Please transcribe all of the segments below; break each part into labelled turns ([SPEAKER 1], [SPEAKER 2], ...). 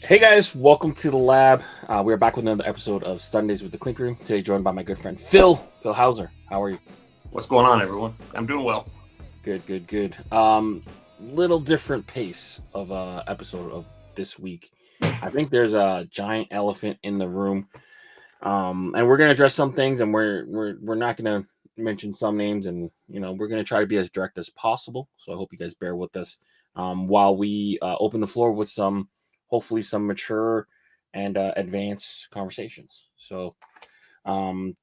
[SPEAKER 1] Hey guys, welcome to the lab. We are back with another episode of Sundaze with the Clink Room. Today joined by my good friend Phil. Phil Hauser, how are you?
[SPEAKER 2] What's going on, everyone? I'm doing well.
[SPEAKER 1] Good. Little different pace of episode of this week. I think there's a giant elephant in the room, and we're gonna address some things, and we're not gonna mention some names, and we're gonna try to be as direct as possible. So I hope you guys bear with us while we open the floor with hopefully some mature and advanced conversations. So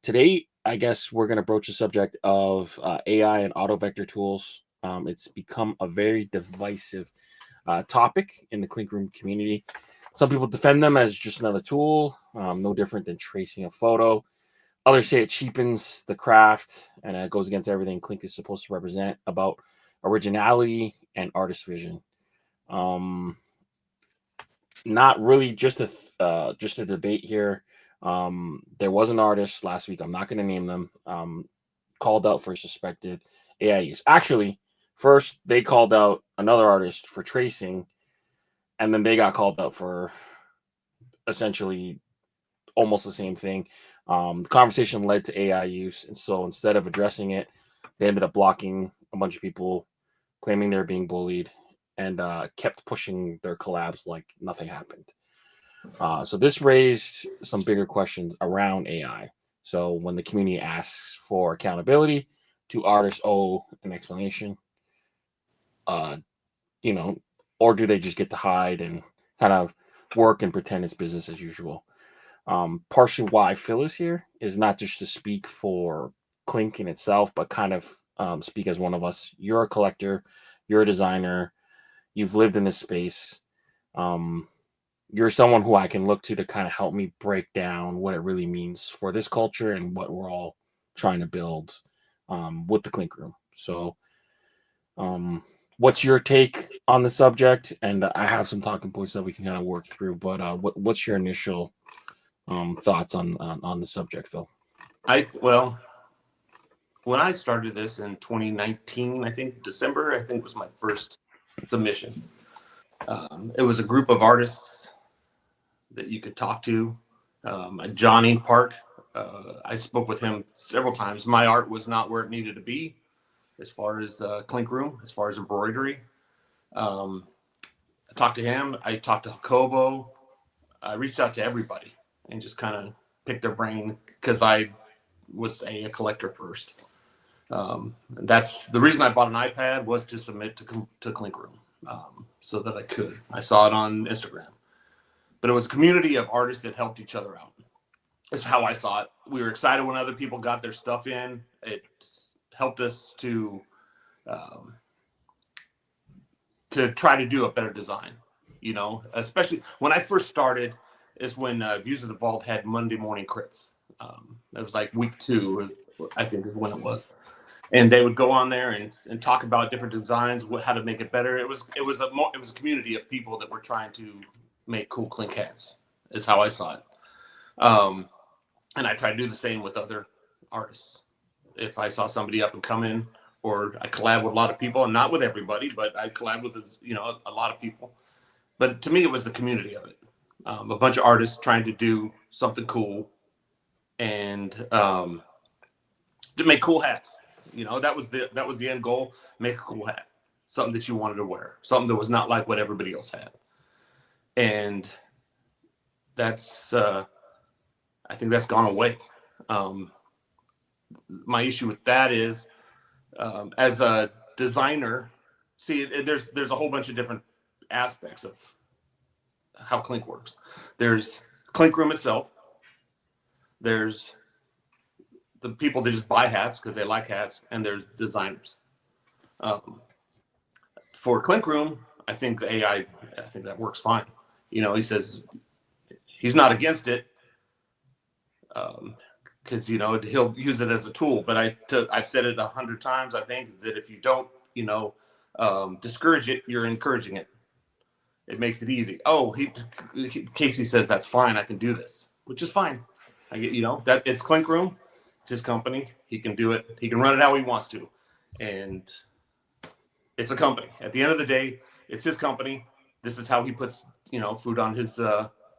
[SPEAKER 1] today, I guess we're going to broach the subject of AI and auto vector tools. It's become a very divisive topic in the Clink Room community. Some people defend them as just another tool, no different than tracing a photo. Others say it cheapens the craft and it goes against everything Clink is supposed to represent about originality and artist vision. Not really just a debate here. There was an artist last week, I'm not going to name them, called out for suspected AI use. Actually, first they called out another artist for tracing, and then they got called out for essentially almost the same thing. The conversation led to AI use, and so instead of addressing it, they ended up blocking a bunch of people, claiming they're being bullied, and kept pushing their collabs like nothing happened. So this raised some bigger questions around AI. So when the community asks for accountability, do artists owe an explanation? Or do they just get to hide and kind of work and pretend it's business as usual? Partially why Phil is here is not just to speak for Clink in itself, but kind of speak as one of us. You're a collector, you're a designer, you've lived in this space. You're someone who I can look to kind of help me break down what it really means for this culture and what we're all trying to build with the Clink Room. So what's your take on the subject? And I have some talking points that we can kind of work through, but what's your initial thoughts on the subject, Phil?
[SPEAKER 2] When I started this in 2019, I think December, was my first submission. It was a group of artists that you could talk to. Johnny Park, I spoke with him several times. My art was not where it needed to be as far as Clink Room, as far as embroidery. I talked to him. I talked to Kobo. I reached out to everybody and just kind of picked their brain because I was a collector first. That's the reason I bought an iPad, was to submit to Clink Room so that I could. I saw it on Instagram. But it was a community of artists that helped each other out. That's how I saw it. We were excited when other people got their stuff in. It helped us to try to do a better design, especially when I first started is when Views of the Vault had Monday Morning Critz. It was like week 2, I think is when it was. And they would go on there and talk about different designs, how to make it better. It was a community of people that were trying to make cool Clink hats, is how I saw it. And I try to do the same with other artists. If I saw somebody up and coming, or I collab with a lot of people, and not with everybody, but I collab with a lot of people. But to me, it was the community of it. A bunch of artists trying to do something cool and to make cool hats. That was the end goal. Make a cool hat, something that you wanted to wear, something that was not like what everybody else had. And that's I think that's gone away. My issue with that is, as a designer, there's a whole bunch of different aspects of how Clink works. There's Clink Room itself. There's the people that just buy hats because they like hats, and there's designers. For Clink Room, I think the AI, I think that works fine. You know, he says he's not against it because, you know, he'll use it as a tool. But I've said it 100 times. I think that if you don't, you know, discourage it, you're encouraging it. It makes it easy. Oh, Casey says that's fine. I can do this, which is fine. I get, you know, that it's Clink Room. It's his company. He can do it. He can run it how he wants to, and it's a company. At the end of the day, it's his company. This is how he puts, you know, food on his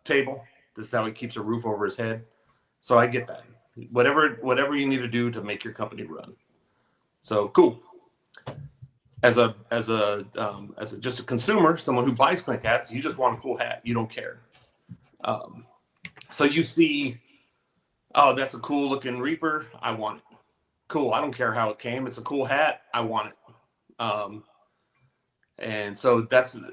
[SPEAKER 2] table. This is how he keeps a roof over his head. So I get that. Whatever you need to do to make your company run. So cool. As just a consumer, someone who buys Clink hats, you just want a cool hat. You don't care. So you see, oh, that's a cool looking Reaper. I want it. Cool. I don't care how it came. It's a cool hat. I want it. And so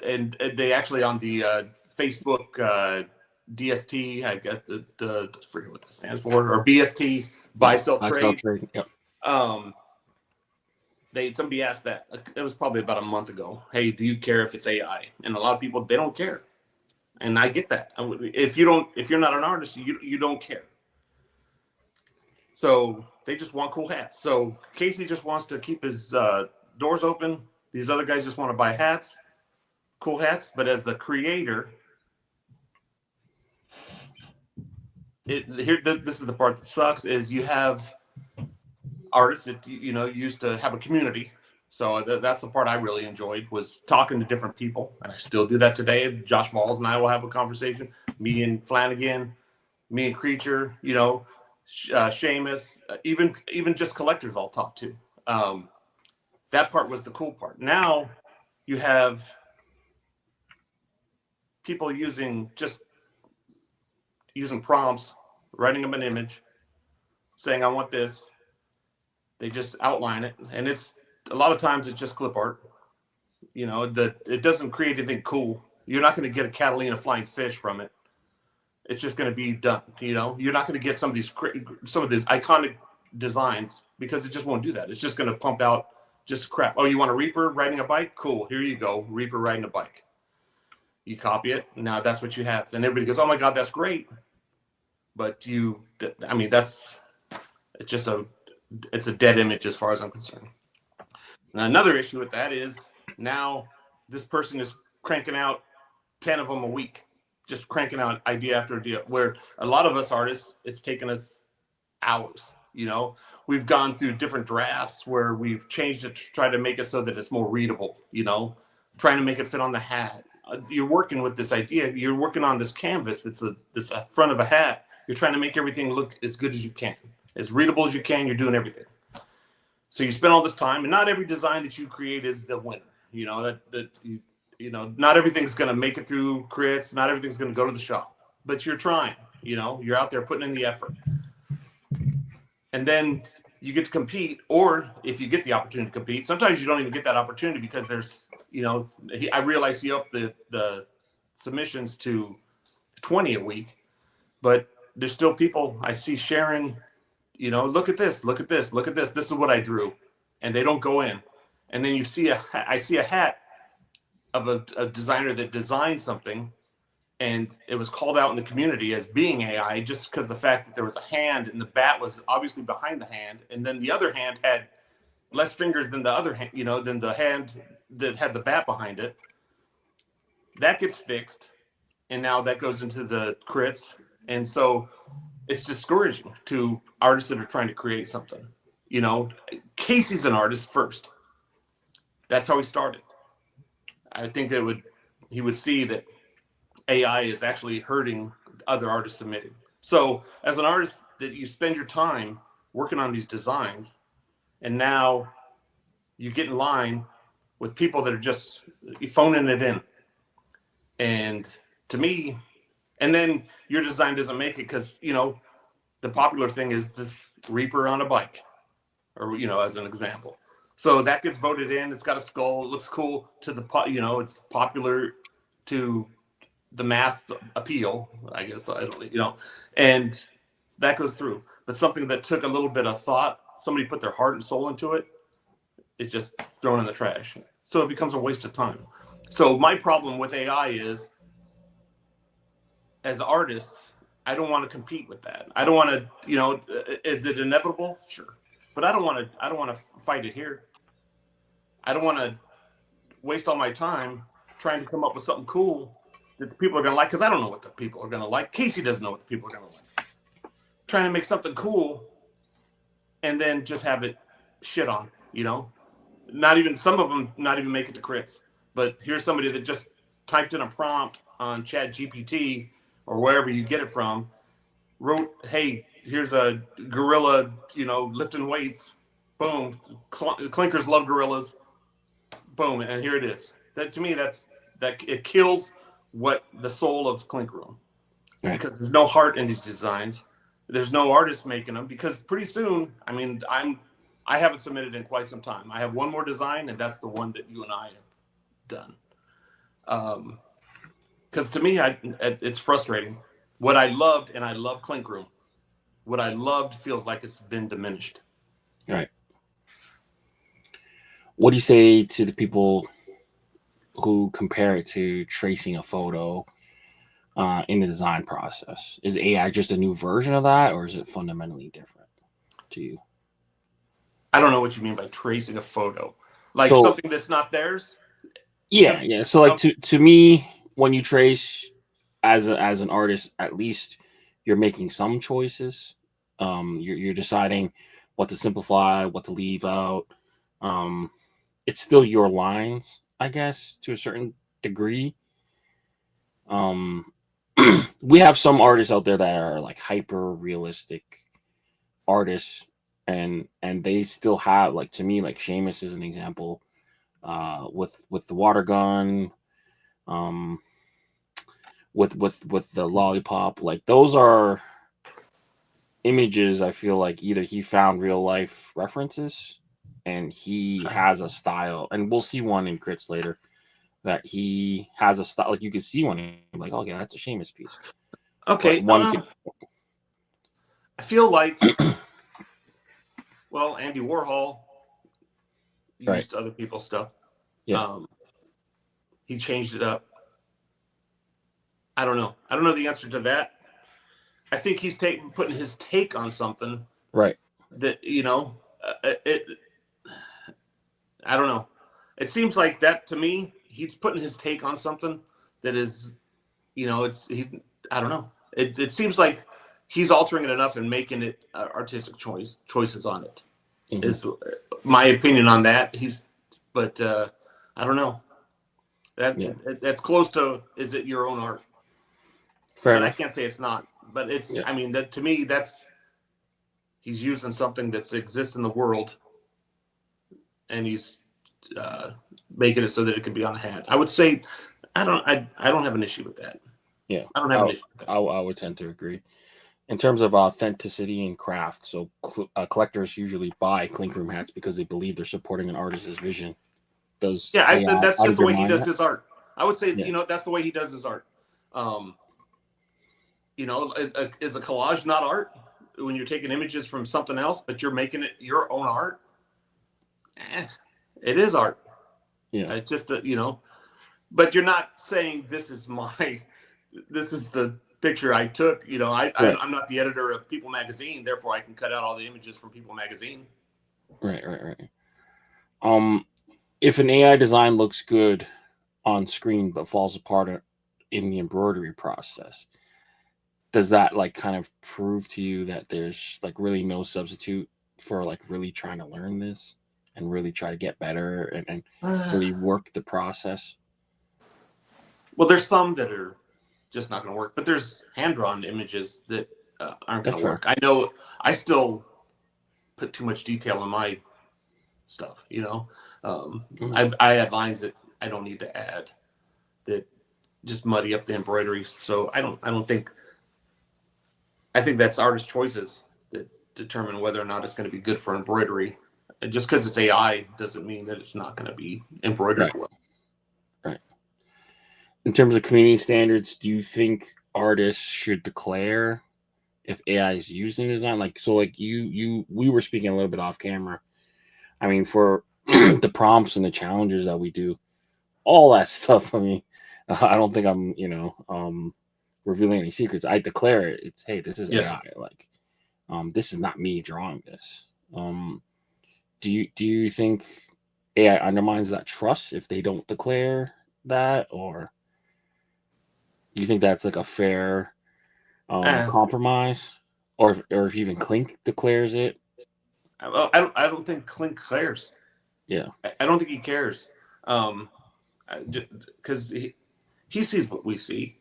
[SPEAKER 2] and they actually on the Facebook DST, I got the I forget what that stands for, or BST, buy sell trade.
[SPEAKER 1] Yep.
[SPEAKER 2] Somebody asked that. It was probably about a month ago. Hey, do you care if it's AI? And a lot of people, they don't care, and I get that. If you're not an artist, you don't care. So they just want cool hats. So Casey just wants to keep his doors open. These other guys just want to buy hats, cool hats. But as the creator, this is the part that sucks, is you have artists that, you know, used to have a community. So that's the part I really enjoyed, was talking to different people. And I still do that today. Josh Malls and I will have a conversation. Me and Flanagan, me and Creature, you know, Seamus, even just collectors I'll talk to. That part was the cool part. Now you have people using prompts, writing them an image, saying, I want this. They just outline it. And it's a lot of times it's just clip art. You know, it doesn't create anything cool. You're not going to get a Catalina flying fish from it. It's just going to be done. You know, you're not going to get some of these iconic designs, because it just won't do that. It's just going to pump out just crap. Oh, you want a Reaper riding a bike? Cool. Here you go. Reaper riding a bike. You copy it. Now that's what you have. And everybody goes, oh my God, that's great. But it's a dead image as far as I'm concerned. Now, another issue with that is now this person is cranking out 10 of them a week, just cranking out idea after idea, where a lot of us artists, it's taken us hours. You know, we've gone through different drafts where we've changed it to try to make it so that it's more readable, you know, trying to make it fit on the hat. You're working with this idea. You're working on this canvas that's this front of a hat. You're trying to make everything look as good as you can, as readable as you can. You're doing everything. So you spend all this time, and not every design that you create is the winner. You know, you know, not everything's going to make it through crits. Not everything's going to go to the shop, but you're trying. You know, you're out there putting in the effort. And then you get to compete, or if you get the opportunity to compete, sometimes you don't even get that opportunity because there's, you know, I realize he upped the submissions to 20 a week, but there's still people I see sharing, you know, look at this, look at this, look at this. This is what I drew, and they don't go in. And then I see a hat of a designer that designed something, and it was called out in the community as being AI just because the fact that there was a hand and the bat was obviously behind the hand. And then the other hand had less fingers than the other hand, you know, than the hand that had the bat behind it. That gets fixed. And now that goes into the crits. And so it's discouraging to artists that are trying to create something. You know, Casey's an artist first. That's how he started. I think that he would see that AI is actually hurting other artists submitting. So as an artist, that you spend your time working on these designs, and now you get in line with people that are just phoning it in. And to me, and then your design doesn't make it because, you know, the popular thing is this Reaper on a bike, or, you know, as an example. So that gets voted in. It's got a skull. It looks cool to you know, it's popular to the mass appeal, I guess. I don't, you know, and that goes through. But something that took a little bit of thought, somebody put their heart and soul into it, it's just thrown in the trash. So it becomes a waste of time. So my problem with AI is, as artists, I don't want to compete with that. I don't want to, is it inevitable? Sure. But I don't want to fight it here. I don't want to waste all my time trying to come up with something cool that the people are going to like, because I don't know what the people are going to like. Casey doesn't know what the people are going to like. Trying to make something cool and then just have it shit on, Not even, some of them not even make it to crits. But here's somebody that just typed in a prompt on Chat GPT or wherever you get it from, wrote, hey, here's a gorilla, lifting weights. Boom. Clinkers love gorillas. Boom. And here it is. That, to me, that it kills what the soul of Clink Room. Right. Because there's no heart in these designs. There's no artist making them, because pretty soon, I haven't submitted in quite some time. I have one more design, and that's the one that you and I have done. Because to me, it's frustrating. What I loved, and I love Clink Room, what I loved feels like it's been diminished.
[SPEAKER 1] Right. What do you say to the people who compare it to tracing a photo in the design process? Is AI just a new version of that, or is it fundamentally different to you?
[SPEAKER 2] I don't know what you mean by tracing a photo. Like something that's not theirs?
[SPEAKER 1] Yeah. So like to me, when you trace as an artist, at least you're making some choices. You're deciding what to simplify, what to leave out. It's still your lines, I guess, to a certain degree. We have some artists out there that are like hyper realistic artists, and they still have, like, to me, like Seamus is an example, with the water gun, with the lollipop. Like, those are images I feel like either he found real life references and he has a style, and we'll see one in crits later, that he has a style. Like, you can see one and you're like, okay, that's a Seamus piece.
[SPEAKER 2] Okay. I feel like, well, Andy Warhol used other people's stuff.
[SPEAKER 1] Yeah.
[SPEAKER 2] He changed it up. I don't know. I don't know the answer to that. I think he's putting his take on something.
[SPEAKER 1] Right.
[SPEAKER 2] That, I don't know. It seems like that to me. He's putting his take on something that is, I don't know. It seems like he's altering it enough and making it artistic choices on it. Mm-hmm. Is my opinion on that. But I don't know. That's close to, is it your own art?
[SPEAKER 1] Fair enough.
[SPEAKER 2] I can't say it's not, but it's. Yeah. I mean, that to me, he's using something that exists in the world, and he's making it so that it can be on a hat. I would say, I don't have an issue with that.
[SPEAKER 1] Yeah,
[SPEAKER 2] I don't have an issue with that.
[SPEAKER 1] I would tend to agree. In terms of authenticity and craft, so collectors usually buy Clink Room hats because they believe they're supporting an artist's vision. That's
[SPEAKER 2] just the way he does his art. I would say, that's the way he does his art. Is a collage not art when you're taking images from something else, but you're making it your own art? It is art.
[SPEAKER 1] Yeah.
[SPEAKER 2] It's just but you're not saying this is the picture I took. I'm not the editor of People Magazine, therefore I can cut out all the images from People Magazine.
[SPEAKER 1] Right. If an AI design looks good on screen but falls apart in the embroidery process, does that like kind of prove to you that there's like really no substitute for like really trying to learn this and really try to get better and really work the process?
[SPEAKER 2] Well, there's some that are just not going to work, but there's hand-drawn images that aren't going to work. I know I still put too much detail in my stuff, I add lines that I don't need to add that just muddy up the embroidery. So I think that's artist choices that determine whether or not it's going to be good for embroidery. And just because it's AI doesn't mean that it's not going to be embroidered well.
[SPEAKER 1] Right. In terms of community standards, do you think artists should declare if AI is used in design? We were speaking a little bit off camera. I mean, for the prompts and the challenges that we do, all that stuff. I mean, I don't think I'm, revealing any secrets. I declare it. It's, hey, this is
[SPEAKER 2] Yeah.
[SPEAKER 1] AI. Like, this is not me drawing this. Do you think AI undermines that trust if they don't declare that, or do you think that's like a fair
[SPEAKER 2] Uh,
[SPEAKER 1] compromise, or if even Clink declares it?
[SPEAKER 2] I don't think Clink cares.
[SPEAKER 1] Yeah,
[SPEAKER 2] I don't think he cares. Because he sees what we see.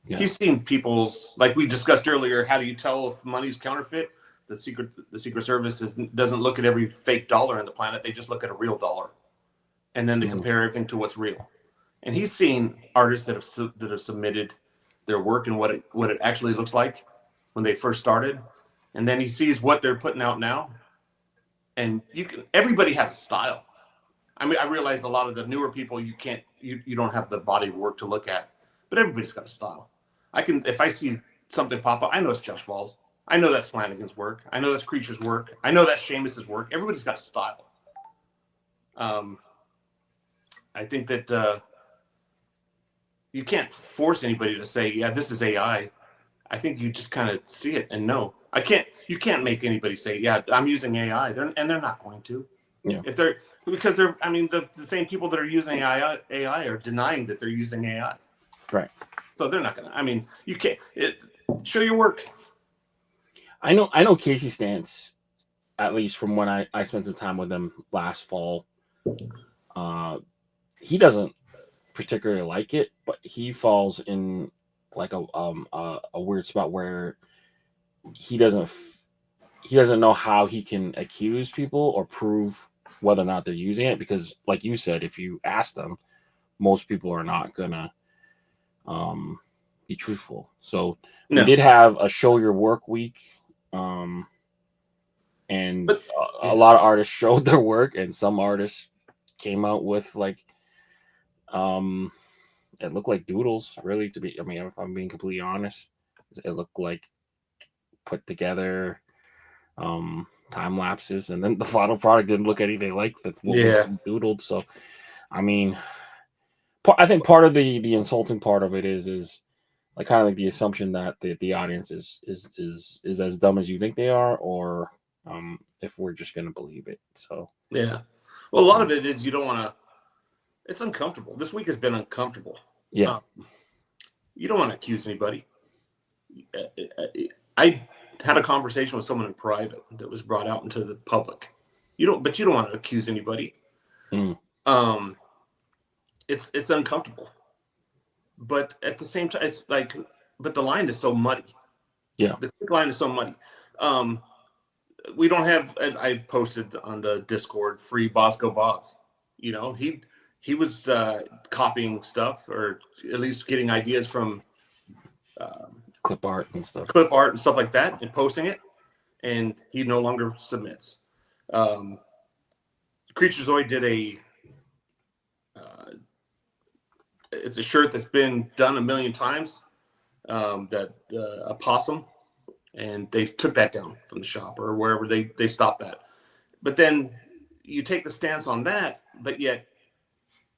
[SPEAKER 1] yeah,
[SPEAKER 2] He's seen people's, like we discussed earlier. How do you tell if money's counterfeit? The Secret Service doesn't look at every fake dollar on the planet. They just look at a real dollar, and then they
[SPEAKER 1] mm,
[SPEAKER 2] compare everything to what's real. And he's seen artists that have submitted their work and what it actually looks like when they first started, and then he sees what they're putting out now. And everybody has a style. I mean, I realize a lot of the newer people you don't have the body of work to look at, but everybody's got a style. If I see something pop up, I know it's Josh Falls. I know that's Flanagan's work. I know that's Creature's work. I know that's Seamus's work. Everybody's got style. I think that you can't force anybody to say, yeah, this is AI. I think you just kind of see it and know. You can't make anybody say, yeah, I'm using AI. They're not going to.
[SPEAKER 1] yeah,
[SPEAKER 2] If they're I mean, the same people that are using AI are denying that they're using AI.
[SPEAKER 1] right.
[SPEAKER 2] So they're not gonna. I mean, you can't show your work.
[SPEAKER 1] I know Casey Stance, at least from when I spent some time with him last fall. Uh, he doesn't particularly like it, but he falls in like a weird spot where he doesn't he doesn't know how he can accuse people or prove whether or not they're using it, because like you said, if you ask them, most people are not gonna um be truthful. So we
[SPEAKER 2] No,
[SPEAKER 1] did have a show your work week, um and
[SPEAKER 2] but
[SPEAKER 1] a
[SPEAKER 2] yeah,
[SPEAKER 1] lot of artists showed their work, and some artists came out with like um it looked like doodles, really, to be, I mean, if I'm being completely honest. It looked like put together time lapses, and then the final product didn't look anything like that what was
[SPEAKER 2] yeah.
[SPEAKER 1] doodled. So I mean, I think part of the insulting part of it is like kind of like the assumption that the audience is as dumb as you think they are, or if we're just gonna believe it. So
[SPEAKER 2] Yeah. Well, a lot
[SPEAKER 1] um,
[SPEAKER 2] of it is you don't want to. It's uncomfortable. This week has been uncomfortable.
[SPEAKER 1] yeah,
[SPEAKER 2] Um, you don't want to accuse anybody. I had a conversation with someone in private that was brought out into the public. But you don't want to accuse anybody.
[SPEAKER 1] mm,
[SPEAKER 2] Um, it's uncomfortable, but at the same time, it's like, but the line is so muddy.
[SPEAKER 1] yeah,
[SPEAKER 2] The line is so muddy. Um, we don't have. I posted on the Discord free Bosco Boss. You know, he was copying stuff, or at least getting ideas from
[SPEAKER 1] clip art and stuff.
[SPEAKER 2] clip art and stuff like that, and posting it. And he no longer submits. Um, Creaturezoid did uh, it's a shirt that's been done a million times. That a possum, and they took that down from the shop or wherever they stopped that. But then you take the stance on that, but yet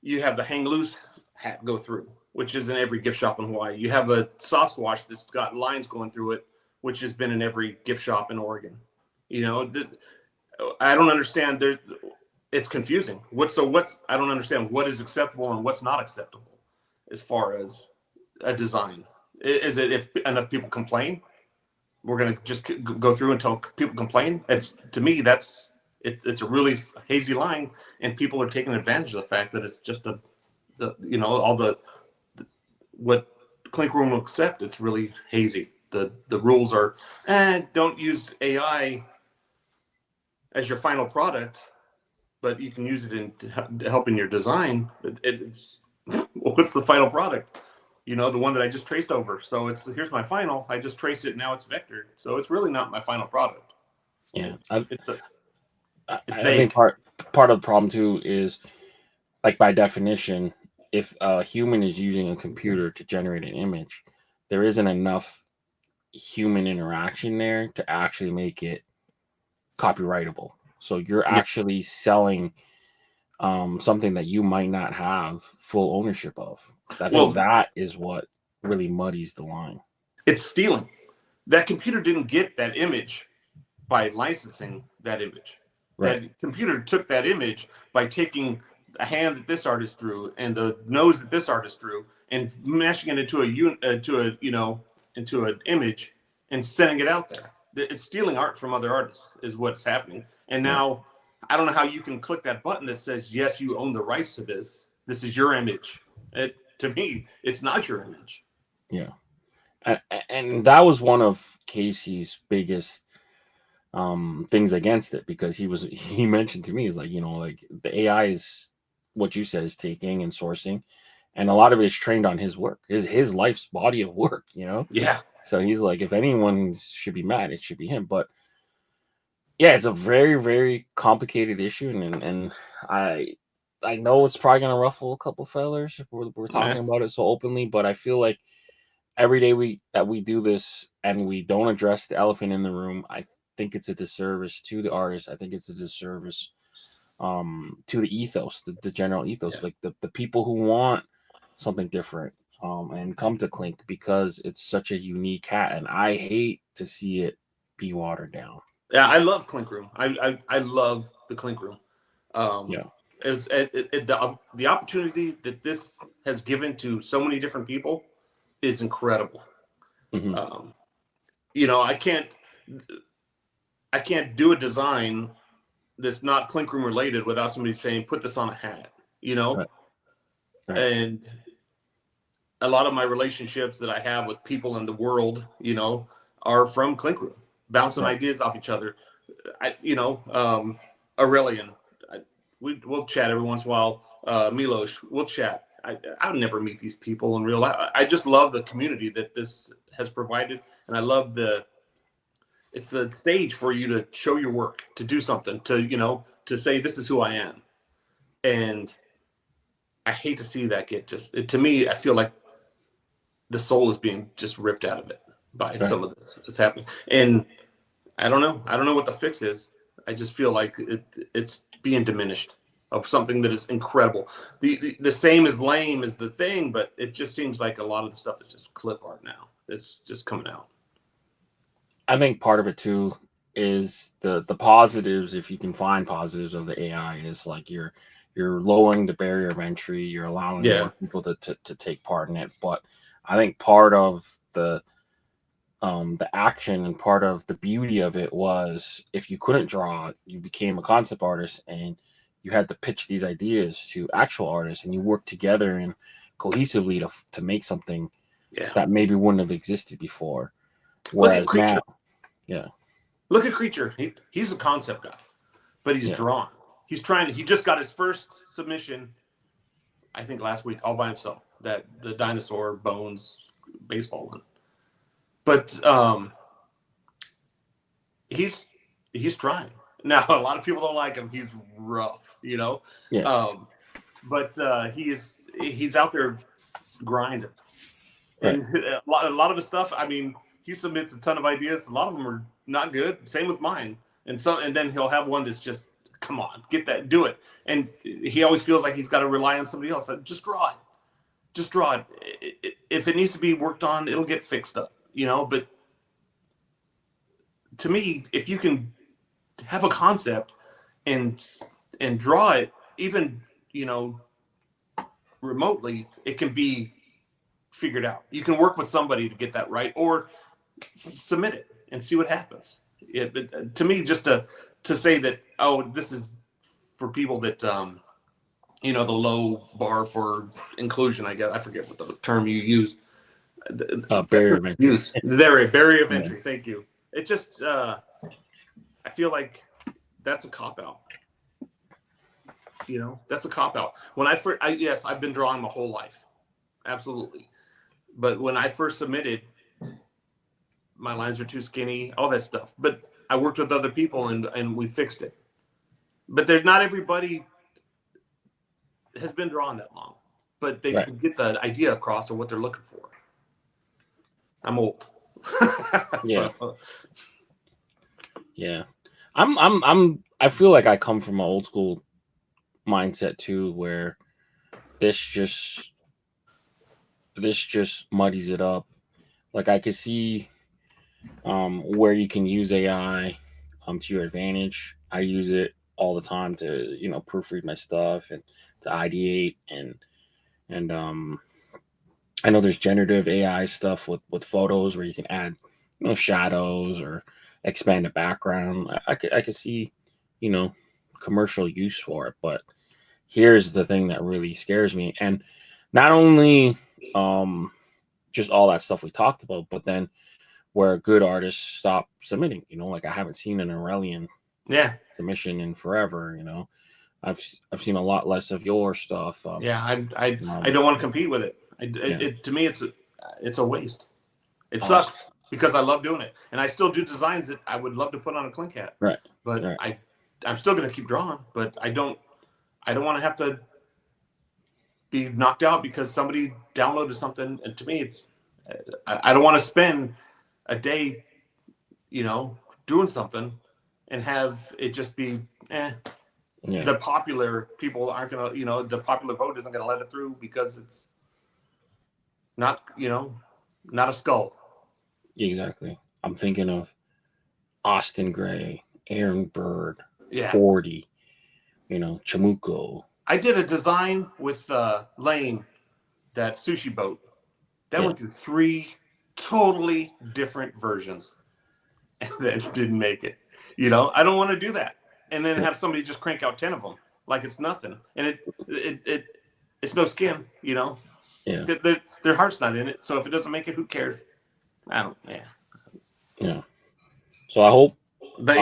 [SPEAKER 2] you have the hang loose hat go through, which is in every gift shop in Hawaii. You have a Sasquatch that's got lines going through it, which has been in every gift shop in Oregon. You know, I don't understand. It's confusing. I don't understand what is acceptable and what's not acceptable as far as a design. Is it if enough people complain, we're going to just go through until people complain? It's, to me, it's a really hazy line, and people are taking advantage of the fact that it's just all the what Clink Room will accept. It's really hazy. The rules are, don't use AI as your final product, but you can use it to help in your design. It's what's the final product? The one that I just traced over. So here's my final. I just traced it. Now it's vectored. So it's really not my final product.
[SPEAKER 1] Yeah,
[SPEAKER 2] It's
[SPEAKER 1] I think
[SPEAKER 2] vague.
[SPEAKER 1] part of the problem too is, like, by definition, if a human is using a computer to generate an image, there isn't enough human interaction there to actually make it copyrightable. So you're
[SPEAKER 2] Yeah.
[SPEAKER 1] actually selling something that you might not have full ownership of. I think
[SPEAKER 2] Well,
[SPEAKER 1] that is what really muddies the line.
[SPEAKER 2] it's stealing. That computer didn't get that image by licensing that image.
[SPEAKER 1] Right.
[SPEAKER 2] That computer took that image by taking a hand that this artist drew and the nose that this artist drew and mashing it into into an image and sending it out there. It's stealing art from other artists is what's happening. And
[SPEAKER 1] Right.
[SPEAKER 2] now I don't know how you can click that button that says yes, you own the rights to this. This is your image. To me, it's not your image.
[SPEAKER 1] Yeah. And that was one of Casey's biggest things against it, because he mentioned to me, is like, like the AI is what you said, is taking and sourcing, and a lot of it is trained on his work, his life's body of work,
[SPEAKER 2] Yeah.
[SPEAKER 1] So he's like, if anyone should be mad, it should be him. But yeah, it's a very, very complicated issue, and I know it's probably gonna ruffle a couple fellers if we're talking about it so openly, but I feel like every day we do this and we don't address the elephant in the room, I think it's a disservice to the artist. I think it's a disservice to the ethos, the general ethos, like the people who want something different and come to Clink because it's such a unique hat, and I hate to see it be watered down.
[SPEAKER 2] Yeah, I love Clink Room. I love the Clink Room.
[SPEAKER 1] Yeah.
[SPEAKER 2] The opportunity that this has given to so many different people is incredible.
[SPEAKER 1] Mm-hmm.
[SPEAKER 2] I can't do a design that's not Clink Room related without somebody saying, put this on a hat,
[SPEAKER 1] Right. Right.
[SPEAKER 2] And a lot of my relationships that I have with people in the world, are from Clink Room, bouncing
[SPEAKER 1] Right.
[SPEAKER 2] ideas off each other. Aurelian, we'll chat every once in a while. Milos, we'll chat. I would never meet these people in real life. I just love the community that this has provided, and I love it's a stage for you to show your work, to do something, to say this is who I am. And I hate to see that get to me, I feel like the soul is being just ripped out of it by some of this that's happening. And I don't know what the fix is. I just feel like it's being diminished of something that is incredible. The same as lame as the thing, but it just seems like a lot of the stuff is just clip art now. It's just coming out.
[SPEAKER 1] I think part of it too is the positives, if you can find positives of the AI, is like you're lowering the barrier of entry, you're allowing more people to take part in it. But I think part of the action and part of the beauty of it was, if you couldn't draw, you became a concept artist and you had to pitch these ideas to actual artists, and you worked together and cohesively to make something that maybe wouldn't have existed before. Whereas now,
[SPEAKER 2] look at Creature. He's a concept guy, but he's drawn. He just got his first submission, I think last week, all by himself. The dinosaur bones baseball one. But he's trying. Now, a lot of people don't like him. He's rough, but he's out there grinding. Right. And a lot of his stuff, I mean, he submits a ton of ideas. A lot of them are not good. Same with mine. And then he'll have one that's just, come on, get that, do it. And he always feels like he's got to rely on somebody else. Just draw it. Just draw it. If it needs to be worked on, it'll get fixed up, But to me, if you can have a concept and draw it, even, remotely, it can be figured out. You can work with somebody to get that right, or submit it and see what happens. To me, just to say that, this is for people that the low bar for inclusion, I guess, I forget what the term you used.
[SPEAKER 1] Barrier of entry.
[SPEAKER 2] Barrier of entry. Thank you. It just I feel like that's a cop out. That's a cop out. When yes, I've been drawing my whole life, absolutely. But when I first submitted, my lines are too skinny, all that stuff. But I worked with other people and we fixed it. But not everybody has been drawn that long, but they can get the idea across of what they're looking for. I'm old.
[SPEAKER 1] Yeah. I feel like I come from an old school mindset too, where this just muddies it up. Like I could see where you can use AI to your advantage. I use it all the time to proofread my stuff and to ideate and I know there's generative AI stuff with photos where you can add shadows or expand the background. I could see commercial use for it, but here's the thing that really scares me, and not only um just all that stuff we talked about, but then where good artists stop submitting. Like I haven't seen an Aurelian
[SPEAKER 2] Yeah.
[SPEAKER 1] submission in forever. I've seen a lot less of your stuff.
[SPEAKER 2] Yeah, I don't want to compete with it. To me, it's a waste. It sucks because I love doing it, and I still do designs that I would love to put on a Clink hat.
[SPEAKER 1] Right.
[SPEAKER 2] But
[SPEAKER 1] right.
[SPEAKER 2] I'm still going to keep drawing, but I don't want to have to be knocked out because somebody downloaded something. And to me, it's I don't want to spend a day, doing something and have it just be the popular people aren't gonna, the popular vote isn't gonna let it through because it's not, not a skull.
[SPEAKER 1] Exactly. I'm thinking of Austin Gray, Aaron Bird,
[SPEAKER 2] Yeah.
[SPEAKER 1] 40, Chamuco.
[SPEAKER 2] I did a design with Lane, that sushi boat. That went through 3 totally different versions and then didn't make it. I don't want to do that. And then have somebody just crank out 10 of them like it's nothing. And it's no skin,
[SPEAKER 1] Yeah.
[SPEAKER 2] Their heart's not in it. So if it doesn't make it, who cares? I don't.
[SPEAKER 1] Yeah. So I hope.
[SPEAKER 2] But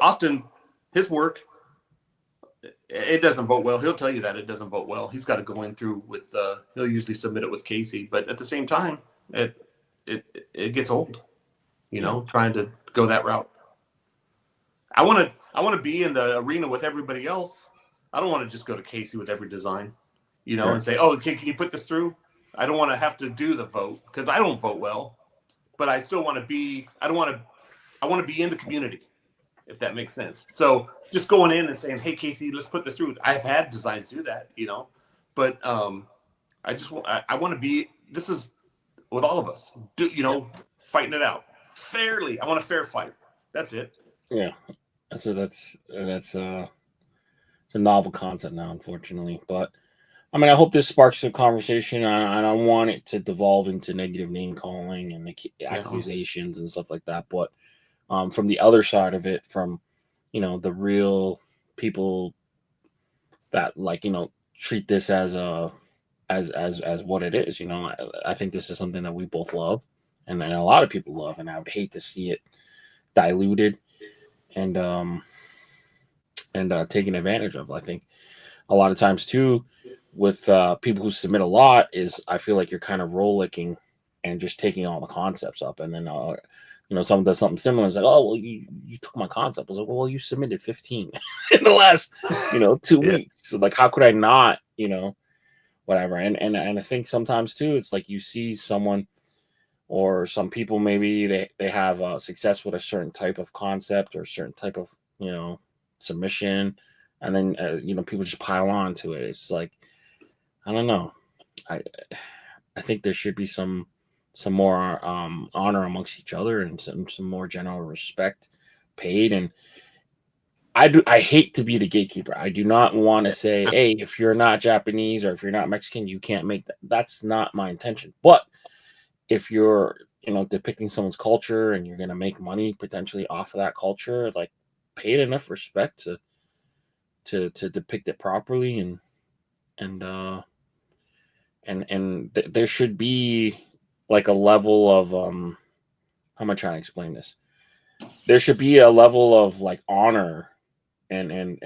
[SPEAKER 2] Austin, his work, it doesn't vote well. He'll tell you that it doesn't vote well. He's got to go in through with. He'll usually submit it with Casey, but at the same time, it gets old. Trying to go that route. I want to be in the arena with everybody else. I don't want to just go to Casey with every design, and say, "Oh, okay, can you put this through?" I don't want to have to do the vote because I don't vote well, but I still want to be. I want to be in the community, if that makes sense. So just going in and saying, "Hey, Casey, let's put this through." I've had designs do that, but I want to be. This is with all of us, fighting it out fairly. I want a fair fight. That's it.
[SPEAKER 1] Yeah. So that's a novel concept now, unfortunately. But I mean, I hope this sparks a conversation. I don't want it to devolve into negative name calling and accusations and stuff like that. But from the other side of it, from the real people that treat this as as what it is. I think this is something that we both love, and a lot of people love, and I would hate to see it diluted and taken advantage of. I think a lot of times too with people who submit a lot is I feel like you're kind of roll licking and just taking all the concepts up, and then someone does something similar. It's like, oh well, you took my concept. I was like, well, you submitted 15 in the last 2 weeks. So like, how could I not whatever? And I think sometimes too, it's like you see someone or some people, maybe they have success with a certain type of concept or a certain type of submission, and then people just pile on to it. It's like, I don't know. I think there should be some more honor amongst each other and some more general respect paid. And I hate to be the gatekeeper. I do not want to say, hey, if you're not Japanese or if you're not Mexican, you can't make that. That's not my intention. But if you're depicting someone's culture and you're going to make money potentially off of that culture, like, pay it enough respect to depict it properly, and there should be like a level of how am I trying to explain this? There should be a level of like honor and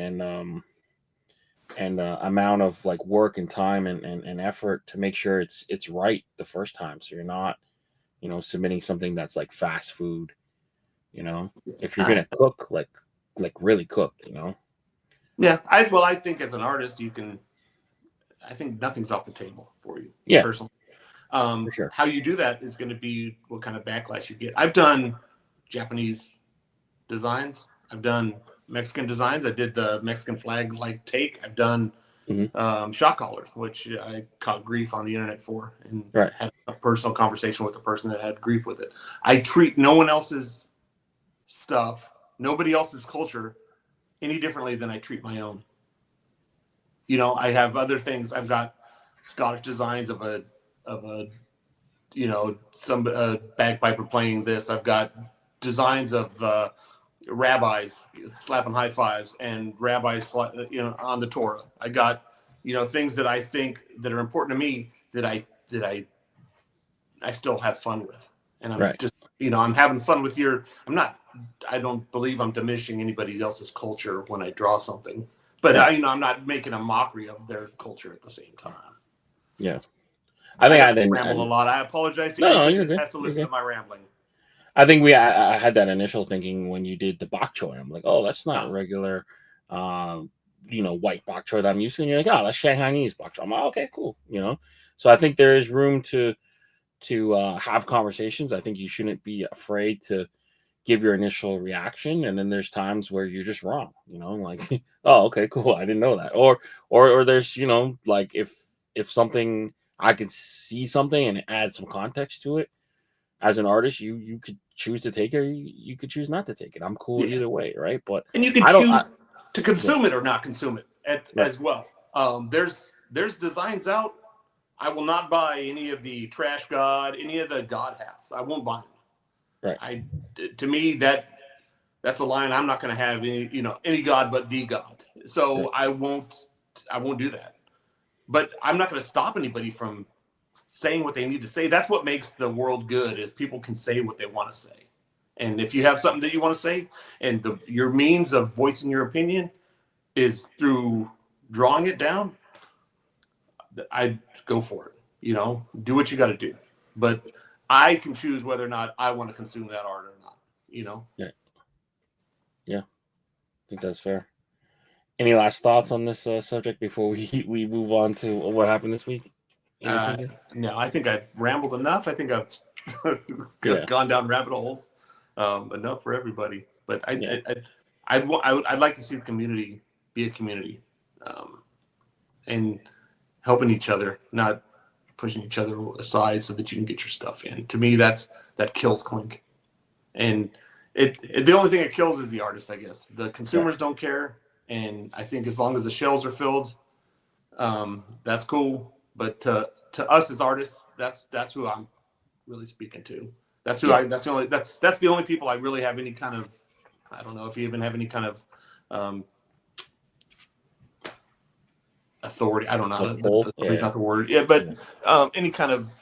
[SPEAKER 1] amount of like work and time and effort to make sure it's right the first time, so you're not submitting something that's like fast food. If you're gonna cook, like really cook.
[SPEAKER 2] Yeah, I think as an artist, I think nothing's off the table for you.
[SPEAKER 1] Yeah,
[SPEAKER 2] personally.
[SPEAKER 1] for sure.
[SPEAKER 2] How you do that is going to be what kind of backlash you get. I've done Japanese designs. I've done Mexican designs. I did the Mexican flag like take. I've done shot collars, which I caught grief on the internet for, and had a personal conversation with the person that had grief with it. I treat no one else's stuff, nobody else's culture, any differently than I treat my own. You know, I have other things. I've got Scottish designs of a you know, some bagpiper playing this. I've got designs of rabbis slapping high fives and rabbis, you know, on the Torah. I got, you know, things that I think that are important to me that I still have fun with, and I'm just, you know, I'm having fun with I don't believe I'm diminishing anybody else's culture when I draw something, but you know, I'm not making a mockery of their culture at the same time.
[SPEAKER 1] Yeah. I think I
[SPEAKER 2] ramble a lot. I apologize to anybody that has to listen to my rambling.
[SPEAKER 1] I think I had that initial thinking when you did the bok choy. I'm like, oh, that's not regular, you know, white bok choy that I'm used to. And you're like, oh, that's Shanghainese bok choy. I'm like, okay, cool. You know, so I think there is room to have conversations. I think you shouldn't be afraid to give your initial reaction, and then there's times where you're just wrong. You know, like, oh, okay, cool. I didn't know that. Or there's, you know, like if something, I could see something and add some context to it. As an artist, you could choose to take it, or you could choose not to take it. I'm cool either way, right? But
[SPEAKER 2] and you can choose to consume it or not consume it as well. There's designs out. I will not buy any of the Trash God, any of the God hats. I won't buy them. Right. To me, that's a line. I'm not going to have any, you know, any God but the God. So I won't do that. But I'm not going to stop anybody from saying what they need to say. That's what makes the world good, is people can say what they want to say. And if you have something that you want to say, and your means of voicing your opinion is through drawing it down, I'd go for it. You know, do what you got to do. But I can choose whether or not I want to consume that art or not, you know?
[SPEAKER 1] Yeah. I think that's fair. Any last thoughts on this subject before we move on to what happened this week?
[SPEAKER 2] No, I think I've rambled enough. I think I've gone down rabbit holes enough for everybody. But I'd like to see the community be a community, and helping each other, not pushing each other aside so that you can get your stuff in. To me, that kills Clink. And the only thing it kills is the artist, I guess. The consumers don't care. And I think as long as the shelves are filled, that's cool. But to us as artists, that's who I'm really speaking to. That's who that's the only people I really have any kind of, I don't know if you even have any kind of authority. I don't know. Authority's not the word. Yeah, but any kind of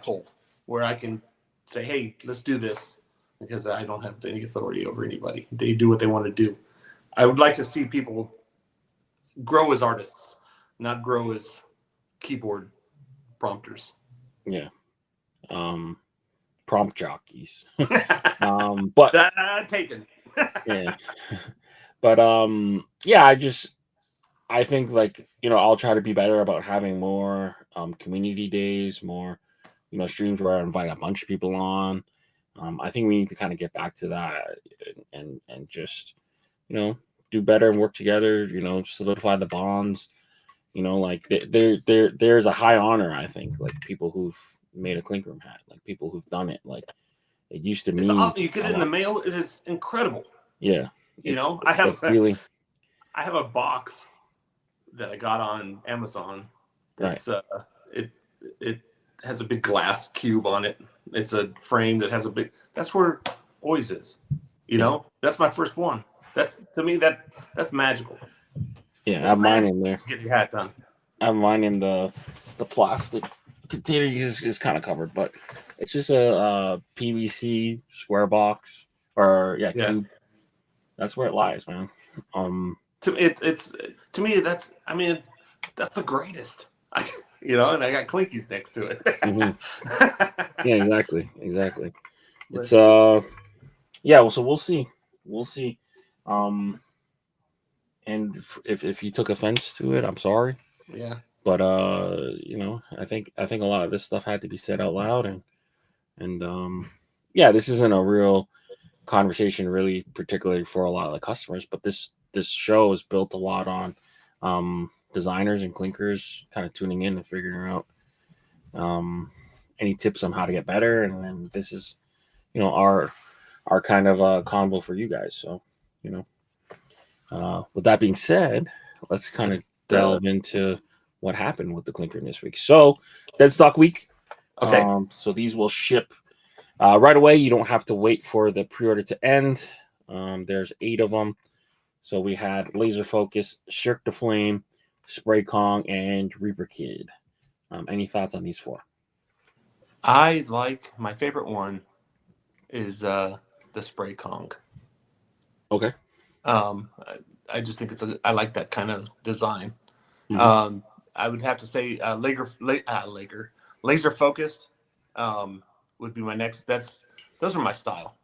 [SPEAKER 2] pull where I can say, hey, let's do this, because I don't have any authority over anybody. They do what they want to do. I would like to see people grow as artists, not grow as keyboard prompters. Yeah.
[SPEAKER 1] Prompt jockeys. But
[SPEAKER 2] taken.
[SPEAKER 1] But I think, like, you know, I'll try to be better about having more community days, more, you know, streams where I invite a bunch of people on. I think we need to kind of get back to that and just, you know, do better and work together, you know, solidify the bonds. You know, like there's a high honor, I think, like people who've made a Clink Room hat, like people who've done it. Like, it used to mean
[SPEAKER 2] you get it in the mail. It is incredible.
[SPEAKER 1] Yeah.
[SPEAKER 2] You know, I have a box that I got on Amazon. That's it has a big glass cube on it. It's a frame that has that's where Ois is. You know, that's my first one. That's, to me, that's magical.
[SPEAKER 1] Yeah, I have mine in there.
[SPEAKER 2] Get your hat done.
[SPEAKER 1] I have mine in the plastic container. Is kind of covered, but it's just a PVC square box, or cube. That's where it lies, man.
[SPEAKER 2] To me, that's the greatest. You know, and I got Clinkies next to it.
[SPEAKER 1] Yeah, exactly. It's so we'll see. And if you took offense to it, I'm sorry.
[SPEAKER 2] Yeah.
[SPEAKER 1] But you know, I think a lot of this stuff had to be said out loud, and this isn't a real conversation really particularly for a lot of the customers. But this show is built a lot on designers and clinkers kind of tuning in and figuring out any tips on how to get better. And then this is, our kind of convo for you guys. So, with that being said, let's kind of delve into what happened with the Clink Room this week. So, Deadstock week.
[SPEAKER 2] Okay.
[SPEAKER 1] So these will ship right away. You don't have to wait for the pre-order to end. There's 8 of them. So we had Laser Focus, Cirque de Flame, Spray Kong, and Reaper Kid. Any thoughts on these 4?
[SPEAKER 2] My favorite one is the Spray Kong.
[SPEAKER 1] Okay.
[SPEAKER 2] I just think I like that kind of design.
[SPEAKER 1] Mm-hmm.
[SPEAKER 2] I would have to say Laser Focused would be my next. Those are my style.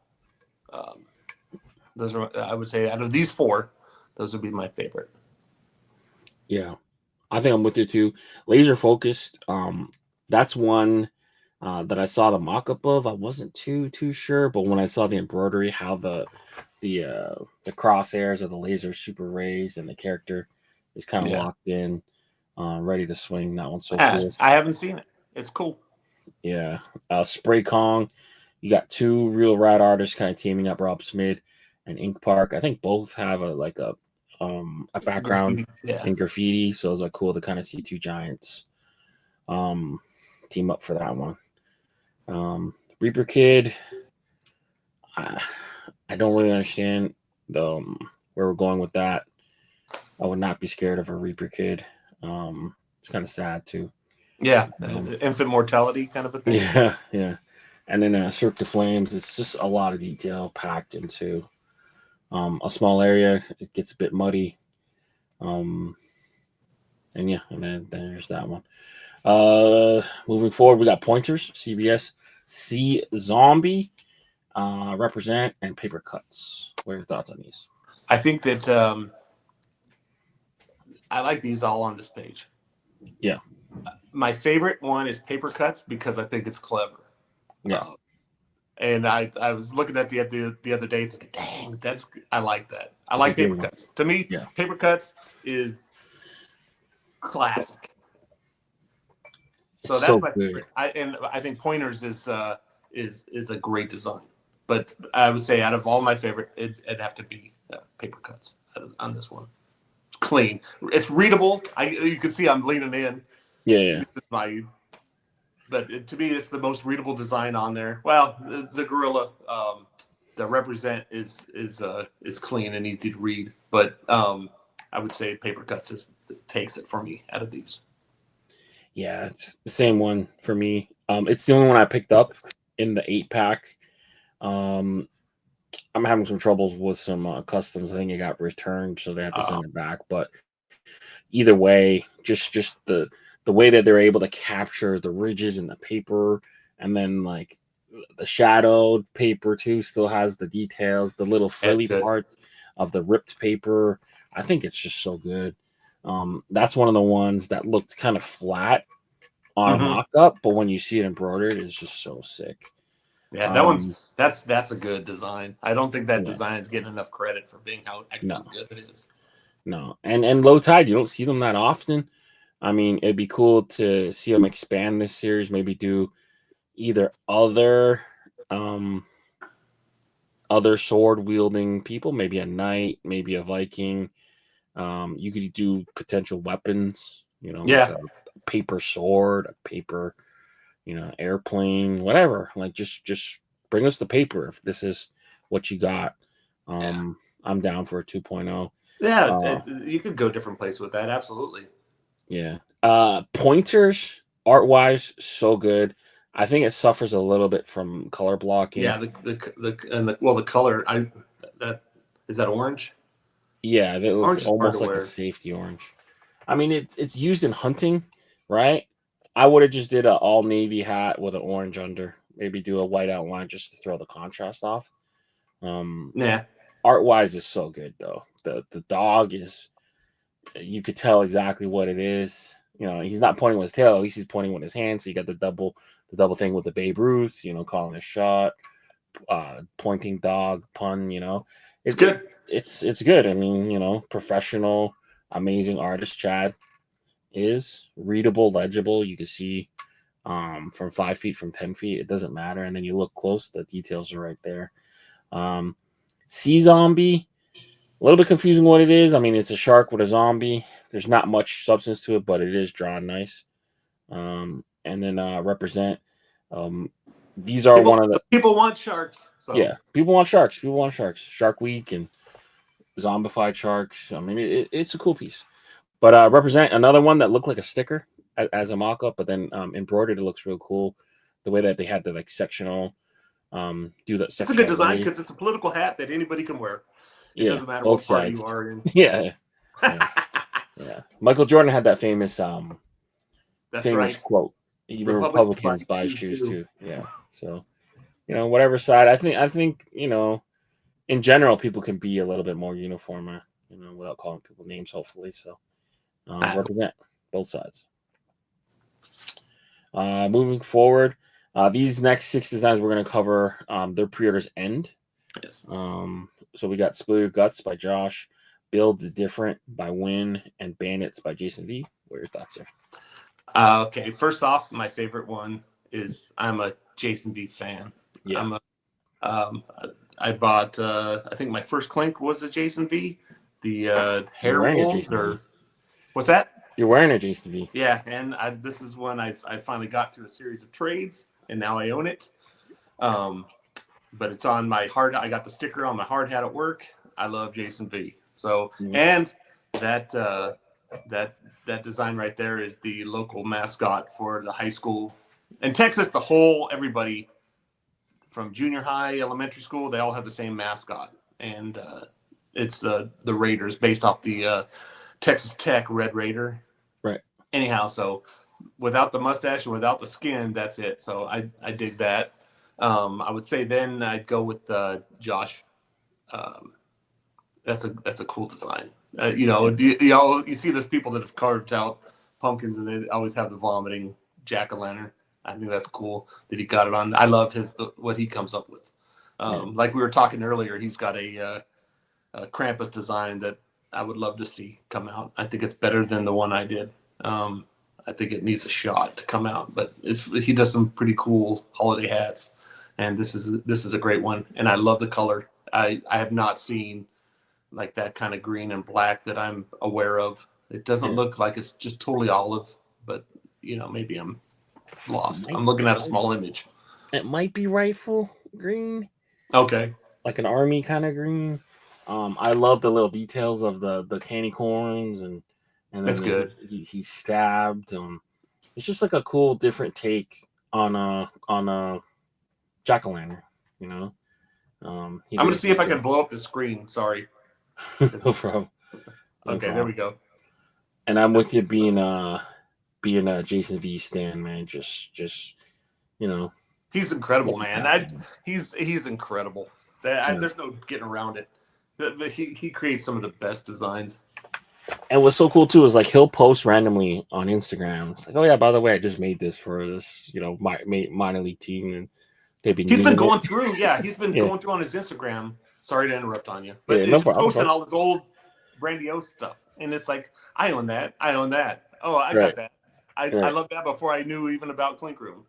[SPEAKER 2] Those are, I would say, out of these 4, those would be my favorite.
[SPEAKER 1] Yeah, I think I'm with you too. Laser Focused. That's one that I saw the mock-up of. I wasn't too sure, but when I saw the embroidery, how the crosshairs of the laser super raised and the character is kind of locked in, ready to swing. That one's so cool.
[SPEAKER 2] I haven't seen it. It's cool.
[SPEAKER 1] Yeah. Spray Kong. You got 2 real rad artists kind of teaming up, Rob Smith and Ink Park. I think both have a background in graffiti, so it was like cool to kind of see 2 giants team up for that one. Reaper Kid. I don't really understand where we're going with that. I would not be scared of a Reaper Kid. It's kind of sad too.
[SPEAKER 2] Yeah, infant mortality kind of a thing.
[SPEAKER 1] Yeah. And then Cirque de Flames. It's just a lot of detail packed into a small area. It gets a bit muddy. And then there's that one. Moving forward, we got Pointers, CBS, C Zombie, Represent, and Paper Cuts. What are your thoughts on these?
[SPEAKER 2] I think that I like these all on this page.
[SPEAKER 1] Yeah.
[SPEAKER 2] My favorite one is Paper Cuts because I think it's clever.
[SPEAKER 1] Yeah.
[SPEAKER 2] And I was looking at the other day thinking, dang, I like that. I like Paper Cuts. To me, Paper Cuts is classic. So that's my favorite. I think Pointers is a great design. But I would say out of all my favorite, it'd have to be Paper Cuts on this one. It's clean. It's readable. You can see I'm leaning in.
[SPEAKER 1] Yeah.
[SPEAKER 2] But to me, it's the most readable design on there. Well, the gorilla, the Represent is clean and easy to read. But I would say Paper Cuts takes it for me out of these.
[SPEAKER 1] Yeah, it's the same one for me. It's the only one I picked up in the 8-pack. I'm having some troubles with some customs. I think it got returned, so they have to send it back. But either way, just the way that they're able to capture the ridges in the paper, and then like the shadowed paper too still has the details, the little frilly parts of the ripped paper. I think it's just so good. That's one of the ones that looked kind of flat on a mock-up, but when you see it embroidered, it's just so sick.
[SPEAKER 2] Yeah, that one's that's a good design. I don't think that design is getting enough credit for being how good it is.
[SPEAKER 1] No, and Low Tide, you don't see them that often. I mean, it'd be cool to see them expand this series. Maybe do either other sword wielding people, maybe a knight, maybe a Viking. You could do potential weapons. Like a paper sword, a paper, airplane, whatever. Like just bring us the paper if this is what you got. I'm down for a 2.0.
[SPEAKER 2] Yeah, you could go different place with that. Absolutely.
[SPEAKER 1] Yeah. Pointers, art wise, so good. I think it suffers a little bit from color blocking.
[SPEAKER 2] Yeah, the color. Is that orange?
[SPEAKER 1] Yeah, it looks almost like a safety orange. I mean, it's used in hunting, right? I would have just did an all navy hat with an orange under. Maybe do a white outline just to throw the contrast off. Art wise is so good though. The dog is, you could tell exactly what it is. He's not pointing with his tail. At least he's pointing with his hand. So you got the double thing with the Babe Ruth. Calling a shot. pointing dog pun.
[SPEAKER 2] It's good.
[SPEAKER 1] It's good. I mean, professional, amazing artist Chad is readable, legible. You can see from 5 feet, from 10 feet. It doesn't matter. And then you look close, the details are right there. Sea zombie, a little bit confusing what it is. I mean, it's a shark with a zombie. There's not much substance to it, but it is drawn nice. And then represent. These are one of the
[SPEAKER 2] people want sharks. So
[SPEAKER 1] yeah, people want sharks. People want sharks. Shark Week and zombified sharks. I mean, it's a cool piece. But represent another one that looked like a sticker as a mock-up, but then embroidered. It looks real cool. The way that they had the sectional do that.
[SPEAKER 2] It's a good design because it's a political hat that anybody can wear. It doesn't matter what party you are in.
[SPEAKER 1] Yeah. Michael Jordan had that famous
[SPEAKER 2] that's right
[SPEAKER 1] quote. Even Republicans buy his shoes too. Yeah. So, whatever side. I think in general, people can be a little bit more uniform, without calling people names, hopefully. So, represent both sides. Moving forward, these next 6 designs we're going to cover, their pre-orders end.
[SPEAKER 2] Yes.
[SPEAKER 1] So we got Spill Your Guts by Josh, Build Different by Win, and Bandits by Jason V. What are your thoughts here?
[SPEAKER 2] Okay, first off, my favorite one is I'm a Jason V fan. Yeah. I bought I think my first Clink was a Jason V. The Hair Wolves or what's that?
[SPEAKER 1] You're wearing a Jason V.
[SPEAKER 2] Yeah, and this is one I finally got through a series of trades, and now I own it. But it's on my hard. I got the sticker on my hard hat at work. I love Jason V. So and that design right there is the local mascot for the high school in Texas. Everybody from junior high, elementary school, they all have the same mascot, and it's the Raiders based off the Texas Tech Red Raider.
[SPEAKER 1] Right. Anyhow,
[SPEAKER 2] so without the mustache and without the skin, that's it. So I dig that. I would say then I'd go with Josh. That's a cool design. You see those people that have carved out pumpkins and they always have the vomiting jack-o'-lantern. I think that's cool that he got it on. I love what he comes up with. Like we were talking earlier, he's got a Krampus design that I would love to see come out. I think it's better than the one I did. I think it needs a shot to come out, but he does some pretty cool holiday hats, and this is a great one. And I love the color. I have not seen like that kind of green and black that I'm aware of. It doesn't look like it's just totally olive, but maybe I'm lost. I'm looking at a small image.
[SPEAKER 1] It might be rifle green.
[SPEAKER 2] Okay.
[SPEAKER 1] Like an army kind of green. I love the little details of the candy corns and
[SPEAKER 2] that's good.
[SPEAKER 1] He stabbed. It's just like a cool, different take on a jack-o'-lantern. I'm
[SPEAKER 2] gonna see if I can blow up the screen. Sorry.
[SPEAKER 1] No problem.
[SPEAKER 2] There we go.
[SPEAKER 1] And I'm with you, being a Jason V stan, man. Just
[SPEAKER 2] he's incredible, man. He's incredible. There's no getting around it. He creates some of the best designs.
[SPEAKER 1] And what's so cool too is like he'll post randomly on Instagram. It's like, oh yeah, by the way, I just made this for this, minor league team, and
[SPEAKER 2] he's been going through. Yeah, he's been going through on his Instagram. Sorry to interrupt on you, but he's posting all his old Brandy-O stuff, and it's like, I own that. Oh, I got that. I love that before I knew even about Clink Room.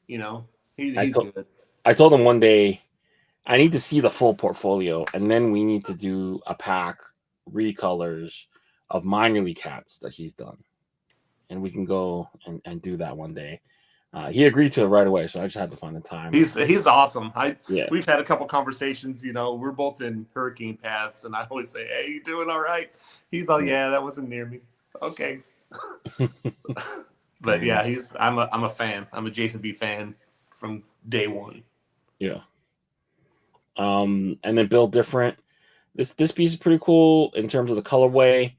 [SPEAKER 2] He's good.
[SPEAKER 1] I told him one day, I need to see the full portfolio, and then we need to do a pack recolors of minor league hats that he's done, and we can go and do that one day. He agreed to it right away, so I just had to find the time.
[SPEAKER 2] He's awesome. We've had a couple conversations. We're both in hurricane paths, and I always say, "Hey, you doing all right?" He's all, "Yeah, that wasn't near me." Okay. But yeah, I'm a fan. I'm a Jason V fan from day one.
[SPEAKER 1] Yeah. And then Build Different. This piece is pretty cool in terms of the colorway.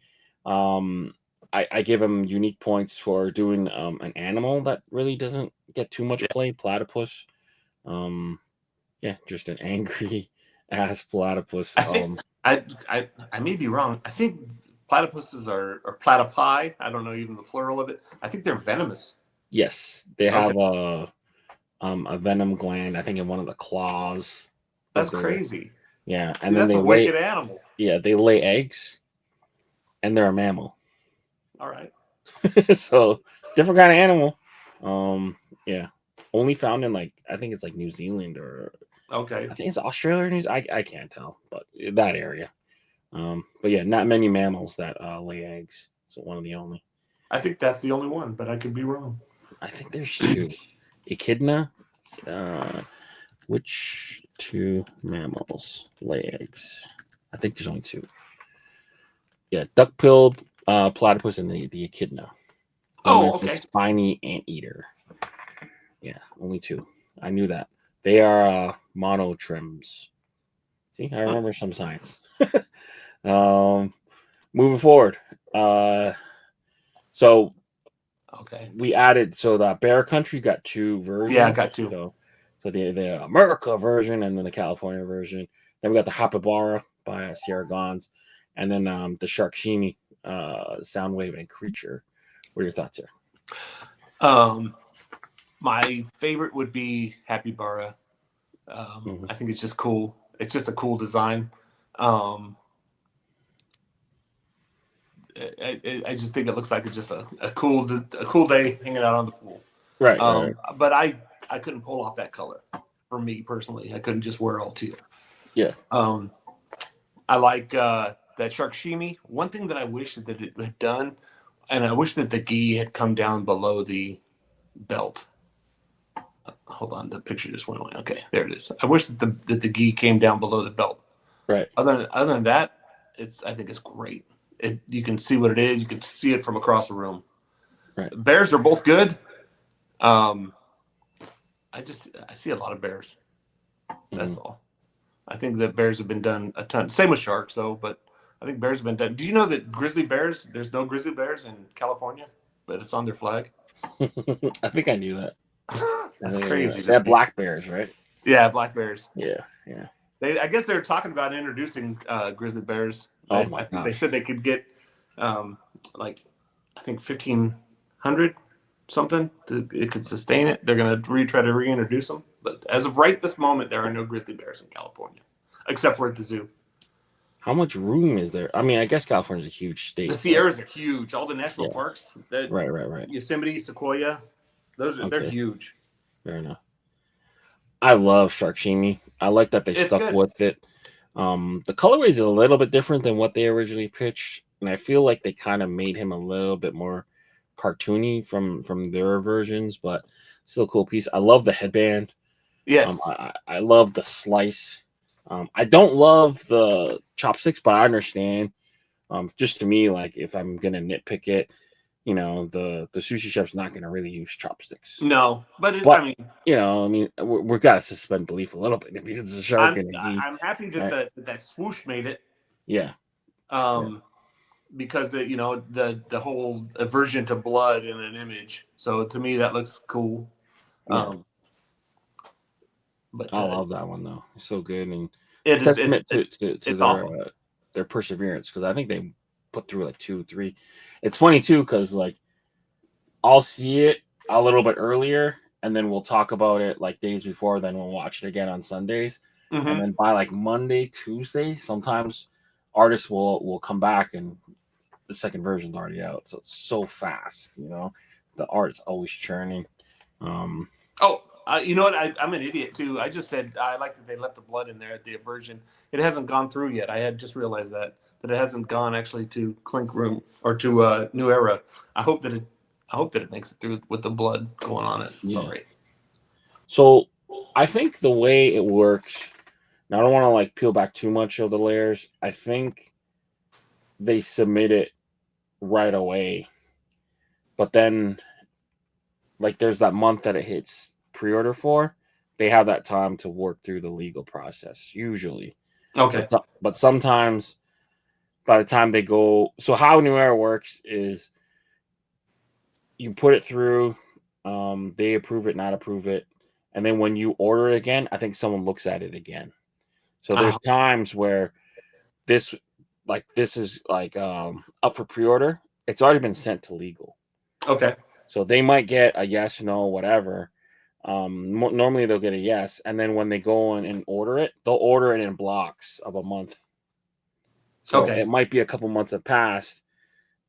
[SPEAKER 1] I give him unique points for doing an animal that really doesn't get too much play. Platypus. Just an angry ass platypus.
[SPEAKER 2] I think I may be wrong. I think platypuses are or platypi. I don't know even the plural of it. I think they're venomous.
[SPEAKER 1] Yes, they have a venom gland, I think in one of the claws.
[SPEAKER 2] That's crazy.
[SPEAKER 1] Yeah, and
[SPEAKER 2] Dude,
[SPEAKER 1] then
[SPEAKER 2] that's
[SPEAKER 1] they
[SPEAKER 2] a wicked animal.
[SPEAKER 1] Yeah, they lay eggs, and they're a mammal.
[SPEAKER 2] All right.
[SPEAKER 1] So different kind of animal. Yeah, only found in I think it's New Zealand, or
[SPEAKER 2] Okay.
[SPEAKER 1] I think it's Australia or New Zealand. I can't tell, but that area. But yeah, not many mammals that lay eggs. So one of the only.
[SPEAKER 2] I think that's the only one, but I could be wrong.
[SPEAKER 1] I think there's two. Echidna. Which two mammals lay eggs? I think there's only two. Yeah, duck-billed platypus and the echidna.
[SPEAKER 2] Oh, okay.
[SPEAKER 1] Spiny anteater. Yeah, only two. I knew that. They are monotrims. See, I remember some science. Moving forward. So
[SPEAKER 2] okay,
[SPEAKER 1] we added, so the Bear Country got two versions.
[SPEAKER 2] Yeah, I got two.
[SPEAKER 1] So the America version and then the California version. Then we got the Hapibara by Sierra Gons, and then the Sharkshimi Soundwave and Creature. What are your thoughts here?
[SPEAKER 2] My favorite would be Happy Bara. I think it's just cool. It's just a cool design. I just think it looks like it's just a cool day hanging out on the pool.
[SPEAKER 1] Right. Right.
[SPEAKER 2] But I couldn't pull off that color for me personally. I couldn't just wear all teal.
[SPEAKER 1] Yeah.
[SPEAKER 2] I like that Sharkshimi. One thing that I wish that it had done, and I wish that the gi had come down below the belt. Hold on, the picture just went away. Okay, there it is. I wish that the gi came down below the belt.
[SPEAKER 1] Right.
[SPEAKER 2] Other than that, I think it's great. You can see what it is. You can see it from across the room.
[SPEAKER 1] Right.
[SPEAKER 2] Bears are both good. I see a lot of bears. That's all. I think that bears have been done a ton. Same with sharks, though. But I think bears have been done. Do you know that grizzly bears? There's no grizzly bears in California, but it's on their flag.
[SPEAKER 1] I think I knew that.
[SPEAKER 2] That's crazy.
[SPEAKER 1] They have black bears, right?
[SPEAKER 2] Yeah, black bears.
[SPEAKER 1] Yeah, yeah.
[SPEAKER 2] I guess they were talking about introducing grizzly bears.
[SPEAKER 1] Oh my
[SPEAKER 2] God! They said they could get I think 1,500 something. It could sustain it. They're going to try to reintroduce them. But as of right this moment, there are no grizzly bears in California, except for at the zoo.
[SPEAKER 1] How much room is there? I mean, I guess California's a huge state.
[SPEAKER 2] The Sierras are huge. All the national parks.
[SPEAKER 1] Right.
[SPEAKER 2] Yosemite, Sequoia, they're huge.
[SPEAKER 1] Fair enough. I love Sharkshimi. I like that they stuck with it. The colorway is a little bit different than what they originally pitched, and I feel like they kind of made him a little bit more cartoony from their versions, but still a cool piece. I love the headband.
[SPEAKER 2] Yes.
[SPEAKER 1] I love the slice. I don't love the chopsticks, but I understand. Just to me, if I'm gonna nitpick it, the sushi chef's not gonna really use chopsticks.
[SPEAKER 2] No, but
[SPEAKER 1] we've got to suspend belief a little bit because it's a shark.
[SPEAKER 2] I'm happy that that swoosh made it.
[SPEAKER 1] Yeah.
[SPEAKER 2] Because the whole aversion to blood in an image. So to me, that looks cool.
[SPEAKER 1] Yeah. But I love that one though. It's so good, and
[SPEAKER 2] it is
[SPEAKER 1] to their
[SPEAKER 2] awesome.
[SPEAKER 1] Their perseverance, because I think they put through 2 or 3. It's funny too because I'll see it a little bit earlier, and then we'll talk about it days before. Then we'll watch it again on Sundays, and then by Monday, Tuesday, sometimes artists will come back and the second version's already out. So it's so fast, the art's always churning.
[SPEAKER 2] You know what? I'm an idiot too. I just said I like that they left the blood in there at the aversion. It hasn't gone through yet. I had just realized that it hasn't gone actually to Clink Room or to New Era. I hope that it makes it through with the blood going on it.
[SPEAKER 1] Yeah.
[SPEAKER 2] Sorry.
[SPEAKER 1] So I think the way it works. Now I don't want to peel back too much of the layers. I think they submit it right away, but then there's that month that it hits pre-order for. They have that time to work through the legal process usually.
[SPEAKER 2] Okay.
[SPEAKER 1] But sometimes by the time they go, so how New Era works is you put it through, they approve it, not approve it, and then when you order it again, I think someone looks at it again. So there's times where this is up for pre-order. It's already been sent to legal.
[SPEAKER 2] Okay.
[SPEAKER 1] So they might get a yes, no, whatever, Normally they'll get a yes, and then when they go in and order it, they'll order it in blocks of a month. So
[SPEAKER 2] Okay.
[SPEAKER 1] it might be a couple months have passed,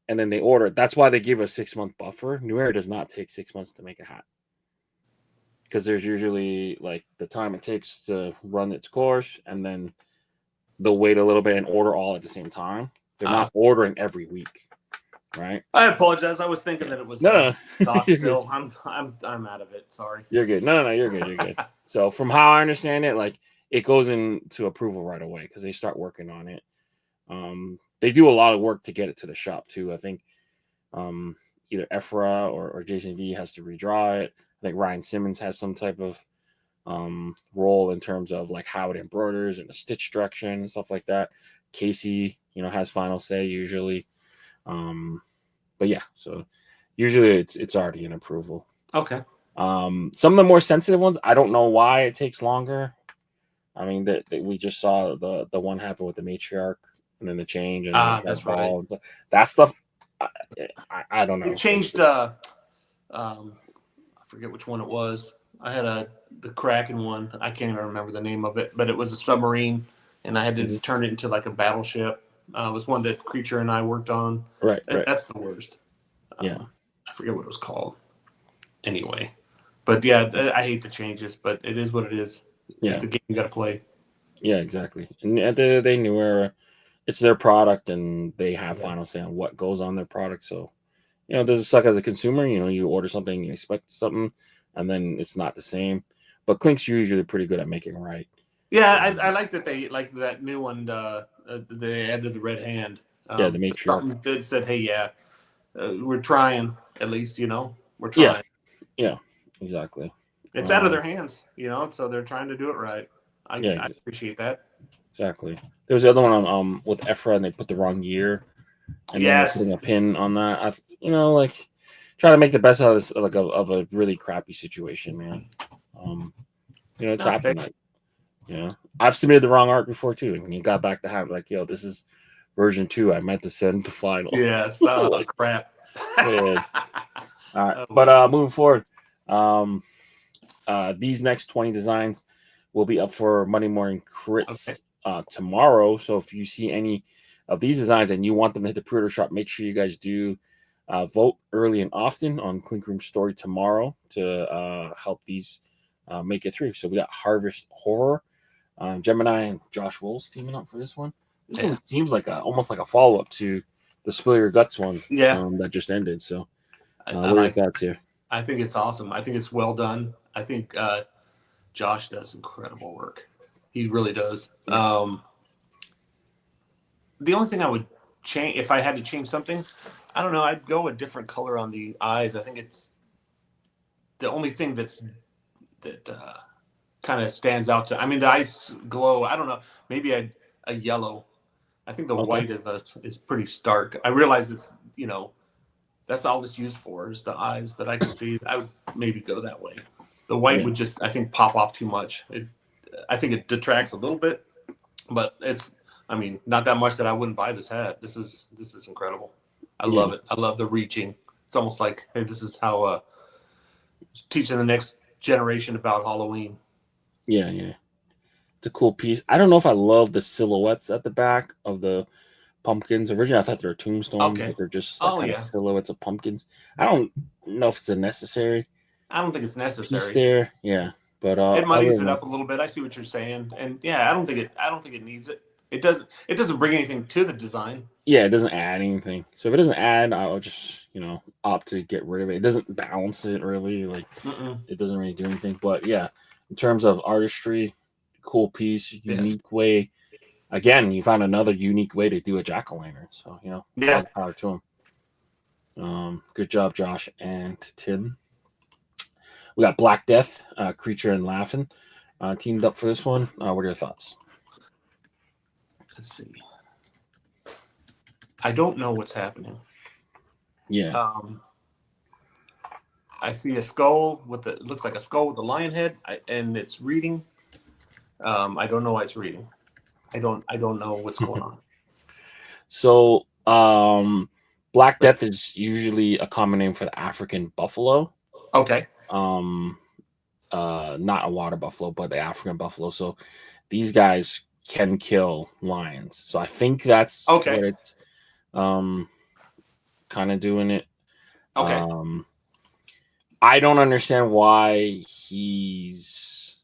[SPEAKER 1] and then they order it. That's why they give a 6-month buffer. New Era does not take 6 months to make a hat, because there's usually like the time it takes to run its course, and then they'll wait a little bit and order all at the same time. They're not ordering every week, right?
[SPEAKER 2] I apologize. I was thinking that it was
[SPEAKER 1] no.
[SPEAKER 2] stock still. I'm out of it. Sorry.
[SPEAKER 1] You're good. No, you're good. You're good. So from how I understand it, like it goes into approval right away because they start working on it. They do a lot of work to get it to the shop too. I think either Ephra or Jason V has to redraw it. I think Ryan Simmons has some type of role in terms of like how it embroiders and the stitch direction and stuff like that. Casey, has final say usually. But yeah, so usually it's already in approval.
[SPEAKER 2] Okay.
[SPEAKER 1] Some of the more sensitive ones, I don't know why it takes longer. I mean, that we just saw the one happen with the matriarch and then the change and
[SPEAKER 2] that's right.
[SPEAKER 1] That stuff, I don't know.
[SPEAKER 2] It changed. I forget which one it was. I had the Kraken one. I can't even remember the name of it, but it was a submarine, and I had to turn it into like a battleship. It was one that Creature and I worked on.
[SPEAKER 1] Right.
[SPEAKER 2] That's the worst.
[SPEAKER 1] Yeah.
[SPEAKER 2] I forget what it was called. Anyway, but yeah, I hate the changes, but it is what it is.
[SPEAKER 1] Yeah.
[SPEAKER 2] It's the game you got to play.
[SPEAKER 1] Yeah, exactly. And at the end of the day, New Era, it's their product, and they have final say on what goes on their product. So, does it suck as a consumer? You order something, you expect something, and then it's not the same. But Clink's usually pretty good at making it right.
[SPEAKER 2] Yeah, I like that they like that new one. They added the red hand.
[SPEAKER 1] The matriarch.
[SPEAKER 2] Something good said, "Hey, we're trying. At least, we're trying."
[SPEAKER 1] Yeah, exactly.
[SPEAKER 2] It's out of their hands, so they're trying to do it right. I appreciate that.
[SPEAKER 1] Exactly. There was the other one with Ephra, and they put the wrong year, and then they're putting a pin on that. Try to make the best out of this, like of a really crappy situation, man. It's happened. I've submitted the wrong art before too, and you got back to have like, yo, this is version 2. I meant to send the final.
[SPEAKER 2] Yes, crap.
[SPEAKER 1] Yeah. All right, but moving forward, these next 20 designs will be up for Monday Morning Critz tomorrow. So if you see any of these designs and you want them to hit the pre-order shop, make sure you guys do vote early and often on Clink Room story tomorrow to help these make it through. So we got Harvest Horror, Gemini and Josh Wolves teaming up for this one. This one seems like almost like a follow-up to the Spill Your Guts one that just ended. So what are your thoughts here?
[SPEAKER 2] I think it's awesome. I think it's well done. I think Josh does incredible work. He really does. The only thing I would change, if I had to change something, I don't know, I'd go a different color on the eyes. I think it's the only thing that kind of stands out to. I mean, the eyes glow. I don't know, maybe a yellow. I think the white is pretty stark. I realize it's that's all it's used for is the eyes that I can see. I would maybe go that way. The white would just, I think, pop off too much. I think it detracts a little bit, but it's, not that much that I wouldn't buy this hat. This is incredible. I love it. I love the reaching. It's almost like, hey, this is how teaching the next generation about Halloween.
[SPEAKER 1] Yeah. It's a cool piece. I don't know if I love the silhouettes at the back of the pumpkins. Originally, I thought they were tombstones, but they're just kind of silhouettes of pumpkins. I don't know if it's a necessary.
[SPEAKER 2] I don't think it's necessary.
[SPEAKER 1] Piece there, yeah, but
[SPEAKER 2] it muddies it up a little bit. I see what you're saying, and I don't think it needs it. It doesn't bring anything to the design.
[SPEAKER 1] Yeah, it doesn't add anything. So if it doesn't add, I'll just opt to get rid of it. It doesn't balance it really. Like it doesn't really do anything. But yeah, in terms of artistry, cool piece, unique way. Again, you found another unique way to do a jack-o'-lantern. So power to him. Good job, Josh and Tim. We got Black Death, Creature and Laughing teamed up for this one. What are your thoughts?
[SPEAKER 2] Let's see. I don't know what's happening.
[SPEAKER 1] Yeah.
[SPEAKER 2] I see a skull it looks like a skull with a lion head, and it's reading. I don't know why it's reading. I don't know what's going on.
[SPEAKER 1] So, Black Death is usually a common name for the African buffalo.
[SPEAKER 2] Okay.
[SPEAKER 1] not a water buffalo, but the African buffalo. So these guys can kill lions. So I think that's
[SPEAKER 2] Okay.
[SPEAKER 1] what it's kind of doing it.
[SPEAKER 2] Okay.
[SPEAKER 1] I don't understand why he's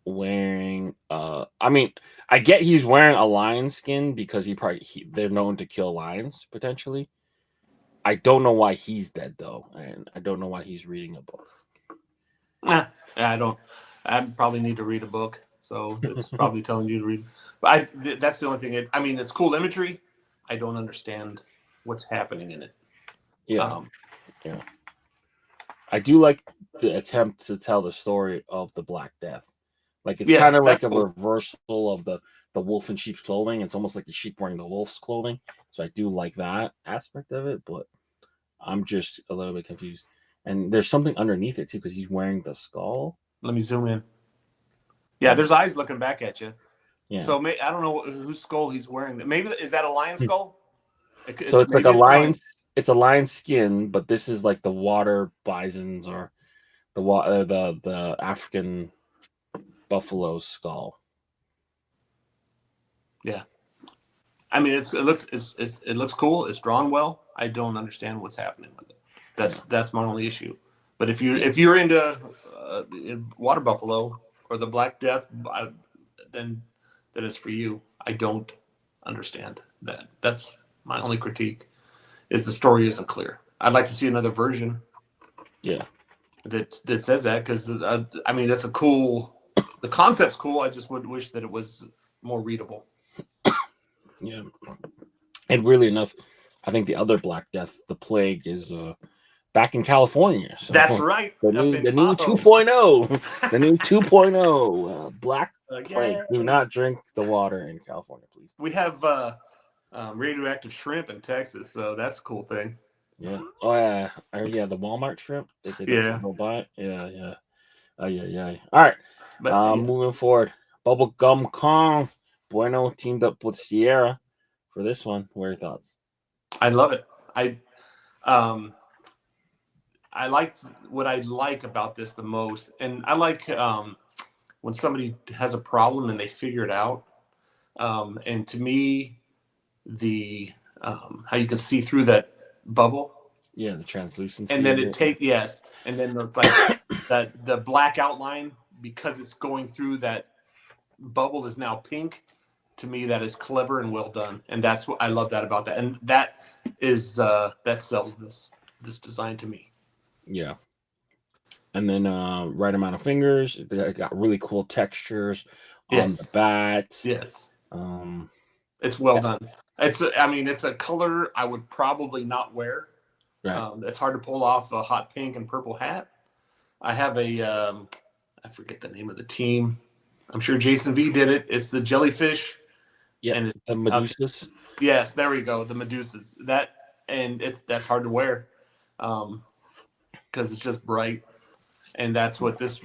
[SPEAKER 1] wearing I mean, I get he's wearing a lion skin because they're known to kill lions potentially. I don't know why he's dead though, and I don't know why he's reading a book.
[SPEAKER 2] Nah, I don't. I probably need to read a book, so it's probably telling you to read. But that's the only thing. I mean, it's cool imagery. I don't understand what's happening in it.
[SPEAKER 1] Yeah, yeah. I do like the attempt to tell the story of the Black Death. Like it's kind
[SPEAKER 2] Yes,
[SPEAKER 1] of
[SPEAKER 2] that's
[SPEAKER 1] like a
[SPEAKER 2] cool.
[SPEAKER 1] reversal of the wolf in sheep's clothing. It's almost like the sheep wearing the wolf's clothing. So I do like that aspect of it, but I'm just a little bit confused. And there's something underneath it too because he's wearing the skull.
[SPEAKER 2] Let me zoom in. Yeah, there's eyes looking back at you.
[SPEAKER 1] Yeah.
[SPEAKER 2] So I don't know whose skull he's wearing. Maybe is that a lion skull?
[SPEAKER 1] So it's like a lion's. It's a lion's skin, but this is like the water bison's or the African buffalo's skull.
[SPEAKER 2] Yeah, I mean it looks cool. It's drawn well. I don't understand what's happening with it. That's my only issue. But if you're into water buffalo or the Black Death, then it's for you. I don't understand that. That's my only critique. Is the story isn't clear. I'd like to see another version.
[SPEAKER 1] Yeah.
[SPEAKER 2] That says that because I mean that's a cool. The concept's cool. I just would wish that it was more readable.
[SPEAKER 1] Yeah. And weirdly enough, I think the other Black Death, the plague, is back in California. So
[SPEAKER 2] that's right.
[SPEAKER 1] The new 2.0. The new 2.0 Black Plague. Do not drink the water in California, please.
[SPEAKER 2] We have radioactive shrimp in Texas, so that's a cool thing.
[SPEAKER 1] Yeah. Oh yeah. Yeah. The Walmart shrimp.
[SPEAKER 2] Yeah.
[SPEAKER 1] Don't buy it. Yeah. Yeah. All right.
[SPEAKER 2] But
[SPEAKER 1] moving forward, Bubblegum Kong Bueno teamed up with Sierra for this one. What are your thoughts?
[SPEAKER 2] I love it. I like what I like about this the most, and I like when somebody has a problem and they figure it out. And to me, the how you can see through that bubble.
[SPEAKER 1] Yeah, the translucency.
[SPEAKER 2] And then and then it's like that the black outline because it's going through that bubble is now pink. To me, that is clever and well done, and that's what I love that about that, and that is that sells this design to me.
[SPEAKER 1] Yeah, and then right amount of fingers. They got really cool textures on the bat.
[SPEAKER 2] Yes, it's well done. It's a color I would probably not wear.
[SPEAKER 1] Right.
[SPEAKER 2] It's hard to pull off a hot pink and purple hat. I have I forget the name of the team. I'm sure Jason V did it. It's the jellyfish.
[SPEAKER 1] Yeah, and the Medusas.
[SPEAKER 2] Yes, there we go. The Medusas. That's hard to wear, because it's just bright, and that's what this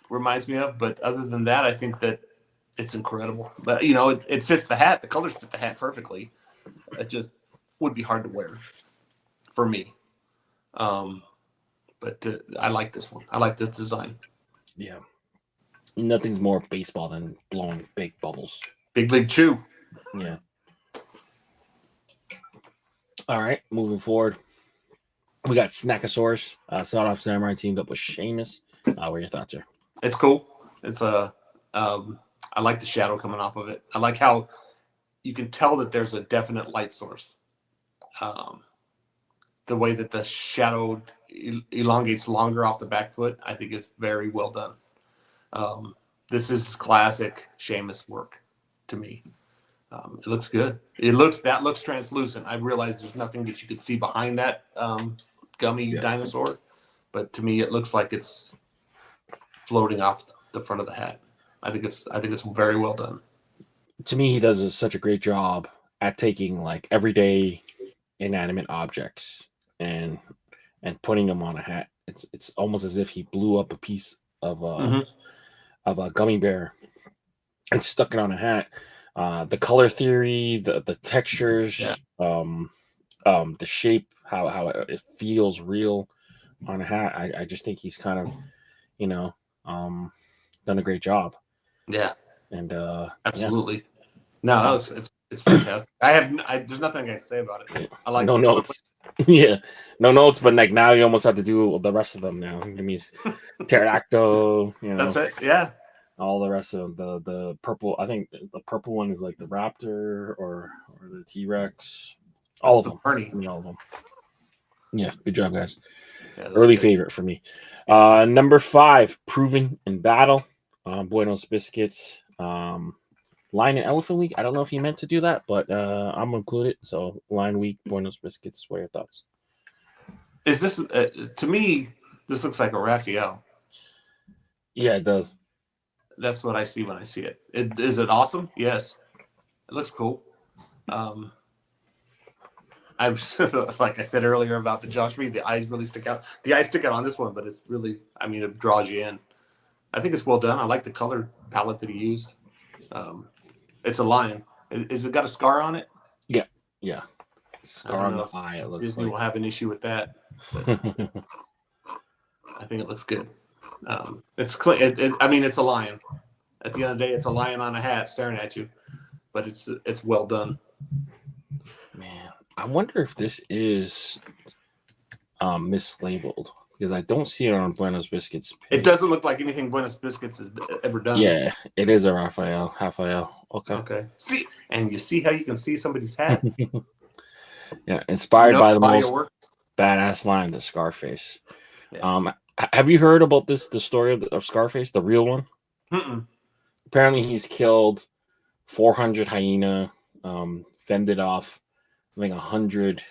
[SPEAKER 2] reminds me of. But other than that, I think that it's incredible. But it fits the hat. The colors fit the hat perfectly. It just would be hard to wear for me. But I like this one. I like this design.
[SPEAKER 1] Yeah. Nothing's more baseball than blowing big bubbles.
[SPEAKER 2] Big League Chew.
[SPEAKER 1] Yeah. All right, moving forward. We got Snackosaurus, Sawed Off Samurai teamed up with Seamus. What are your thoughts here?
[SPEAKER 2] It's cool. It's I like the shadow coming off of it. I like how you can tell that there's a definite light source. The way that the shadow elongates longer off the back foot, I think is very well done. This is classic Seamus work to me. It looks good. That looks translucent. I realize there's nothing that you could see behind that gummy dinosaur, but to me it looks like it's floating off the front of the hat. I think it's very well done.
[SPEAKER 1] To me, he does such a great job at taking like everyday inanimate objects and putting them on a hat. It's almost as if he blew up a piece of a gummy bear and stuck it on a hat. The color theory, the textures, the shape, how it feels real on a hat. I just think he's kind of you know, done a great job.
[SPEAKER 2] Yeah,
[SPEAKER 1] And
[SPEAKER 2] absolutely. No, it's fantastic. There's nothing I can say about it.
[SPEAKER 1] yeah.
[SPEAKER 2] I like
[SPEAKER 1] No
[SPEAKER 2] the color.
[SPEAKER 1] notes. Yeah, no notes. But like now, you almost have to do the rest of them now. Give me pterodactyl,
[SPEAKER 2] That's it. Yeah,
[SPEAKER 1] all the rest of the purple. I think the purple one is like the raptor or the T-Rex.
[SPEAKER 2] that's
[SPEAKER 1] All of
[SPEAKER 2] the
[SPEAKER 1] them.
[SPEAKER 2] Bernie.
[SPEAKER 1] Give me all of them. Yeah, good job, guys.
[SPEAKER 2] Yeah,
[SPEAKER 1] Early
[SPEAKER 2] good.
[SPEAKER 1] favorite for me.
[SPEAKER 2] Yeah.
[SPEAKER 1] Number 5, Proven in Battle. Buenos Biscuits. Lion and Elephant Week. I don't know if he meant to do that, but I'm gonna include it. So Lion Week, Buenos Biscuits. What are your thoughts?
[SPEAKER 2] Is this to me? This looks like a Raphael.
[SPEAKER 1] Yeah, it does.
[SPEAKER 2] That's what I see when I see it. Is it awesome? Yes, it looks cool. I've like I said earlier about the Josh Reed, the eyes really stick out. The eyes stick out on this one, but it's really, I mean, it draws you in. I think it's well done. I like the color palette that he used. It's a lion. Is it got a scar on it?
[SPEAKER 1] Yeah, yeah.
[SPEAKER 2] I
[SPEAKER 1] Scar
[SPEAKER 2] don't
[SPEAKER 1] on
[SPEAKER 2] know
[SPEAKER 1] the
[SPEAKER 2] if
[SPEAKER 1] eye. It looks
[SPEAKER 2] Disney
[SPEAKER 1] like.
[SPEAKER 2] will have an issue with that, but I think it looks good. It's clean. I mean, it's a lion. At the end of the day, it's a lion on a hat staring at you, but it's well done.
[SPEAKER 1] Man, I wonder if this is mislabeled because I don't see it on Buenos Biscuits page.
[SPEAKER 2] It doesn't look like anything Buenos Biscuits has ever done.
[SPEAKER 1] Yeah, it is a Raphael. Okay.
[SPEAKER 2] Okay. See, and you see how you can see somebody's hat.
[SPEAKER 1] Yeah, inspired by the most
[SPEAKER 2] work.
[SPEAKER 1] badass line, the Scarface.
[SPEAKER 2] Yeah.
[SPEAKER 1] Have you heard about this? The story of Scarface, the real one?
[SPEAKER 2] Mm-mm.
[SPEAKER 1] Apparently, he's killed 400 hyena, fended off, I think 100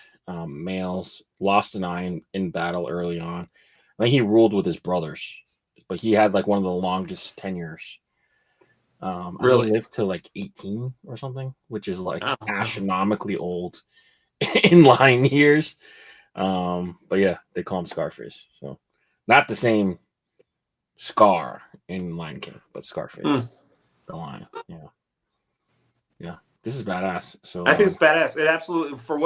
[SPEAKER 1] males, lost an eye in battle early on. I think he ruled with his brothers, but he had like one of the longest tenures. I think
[SPEAKER 2] Really?
[SPEAKER 1] he lived to like 18 or something, which is like
[SPEAKER 2] Oh.
[SPEAKER 1] astronomically old in lion years. But yeah, they call him Scarface. So not the same Scar in Lion King, but Scarface, the lion. Yeah. This is badass. So
[SPEAKER 2] I think it's badass. It absolutely, for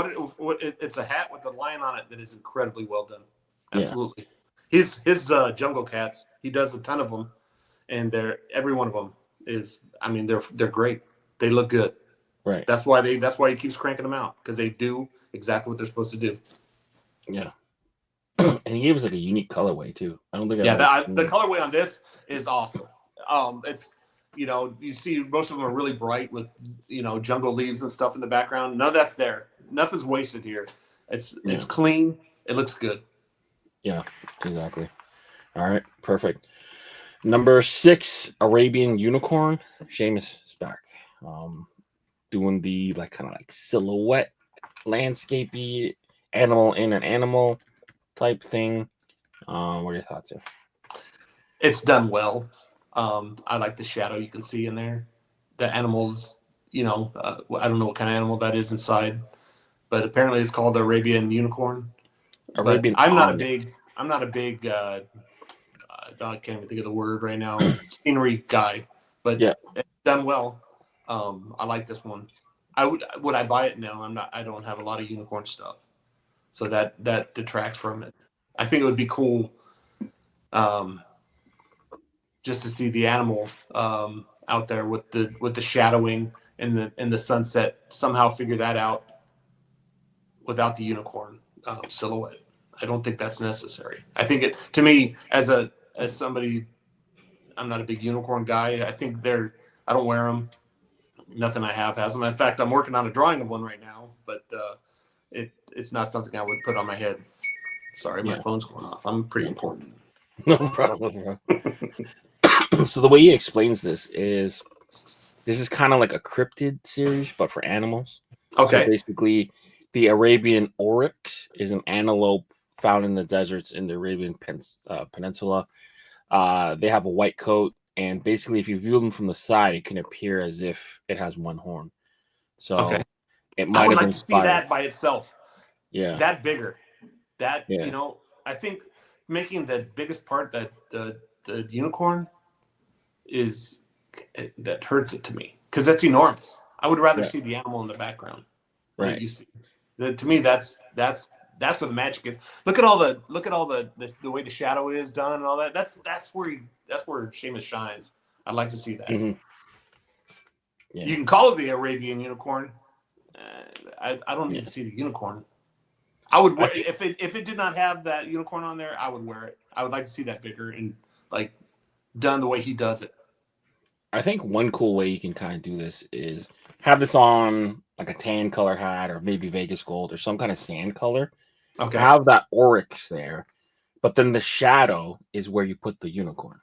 [SPEAKER 2] it's a hat with a lion on it that is incredibly well done. Absolutely. Yeah. His jungle cats, he does a ton of them, and every one of them is, I mean, they're great. They look good.
[SPEAKER 1] Right.
[SPEAKER 2] That's why he keeps cranking them out, because they do exactly what they're supposed to do.
[SPEAKER 1] Yeah. And he gave us like a unique colorway too. I don't think.
[SPEAKER 2] The colorway on this is awesome. It's, you see most of them are really bright with, jungle leaves and stuff in the background. None of that's there. Nothing's wasted here. It's clean. It looks good.
[SPEAKER 1] Yeah, exactly. All right, perfect. Number 6, Arabian Unicorn. Seamus is back. Doing the kind of silhouette, landscapey, animal in an animal type thing. What are your thoughts here?
[SPEAKER 2] It's done well. I like the shadow you can see in there. The animals, I don't know what kind of animal that is inside, but apparently it's called the Arabian Unicorn.
[SPEAKER 1] Arabian.
[SPEAKER 2] I'm not a big. I can't even think of the word right now. Scenery guy, but
[SPEAKER 1] yeah,
[SPEAKER 2] it's done well. I like this one. Would I buy it? No, I'm not. I don't have a lot of unicorn stuff, so that detracts from it. I think it would be cool, just to see the animal out there with the shadowing and the sunset. Somehow figure that out without the unicorn silhouette. I don't think that's necessary. I think to me, as somebody, I'm not a big unicorn guy. I think I don't wear them. Nothing I have has them. In fact, I'm working on a drawing of one right now, but it's not something I would put on my head. Sorry, my phone's going off. I'm pretty important.
[SPEAKER 1] No problem. So the way he explains this is kind of like a cryptid series, but for animals.
[SPEAKER 2] Okay.
[SPEAKER 1] So basically, the Arabian oryx is an antelope found in the deserts in the Arabian Peninsula. They have a white coat, and basically, if you view them from the side, it can appear as if it has one horn. So it might have been
[SPEAKER 2] see that by itself.
[SPEAKER 1] Yeah.
[SPEAKER 2] That bigger. That I think making the biggest part that the unicorn is that hurts it to me, because that's enormous. I would rather see the animal in the background.
[SPEAKER 1] Right.
[SPEAKER 2] You see, to me, that's that's where the magic is. Look at all the way the shadow is done and all that. That's where Seamus shines. I'd like to see that.
[SPEAKER 1] Mm-hmm. Yeah.
[SPEAKER 2] You can call it the Arabian unicorn. I don't need to see the unicorn. I would wear if it did not have that unicorn on there. I would wear it. I would like to see that bigger and like done the way he does it.
[SPEAKER 1] I think one cool way you can kind of do this is have this on like a tan color hat or maybe Vegas gold or some kind of sand color.
[SPEAKER 2] Okay.
[SPEAKER 1] Have that oryx there, but then the shadow is where you put the unicorn.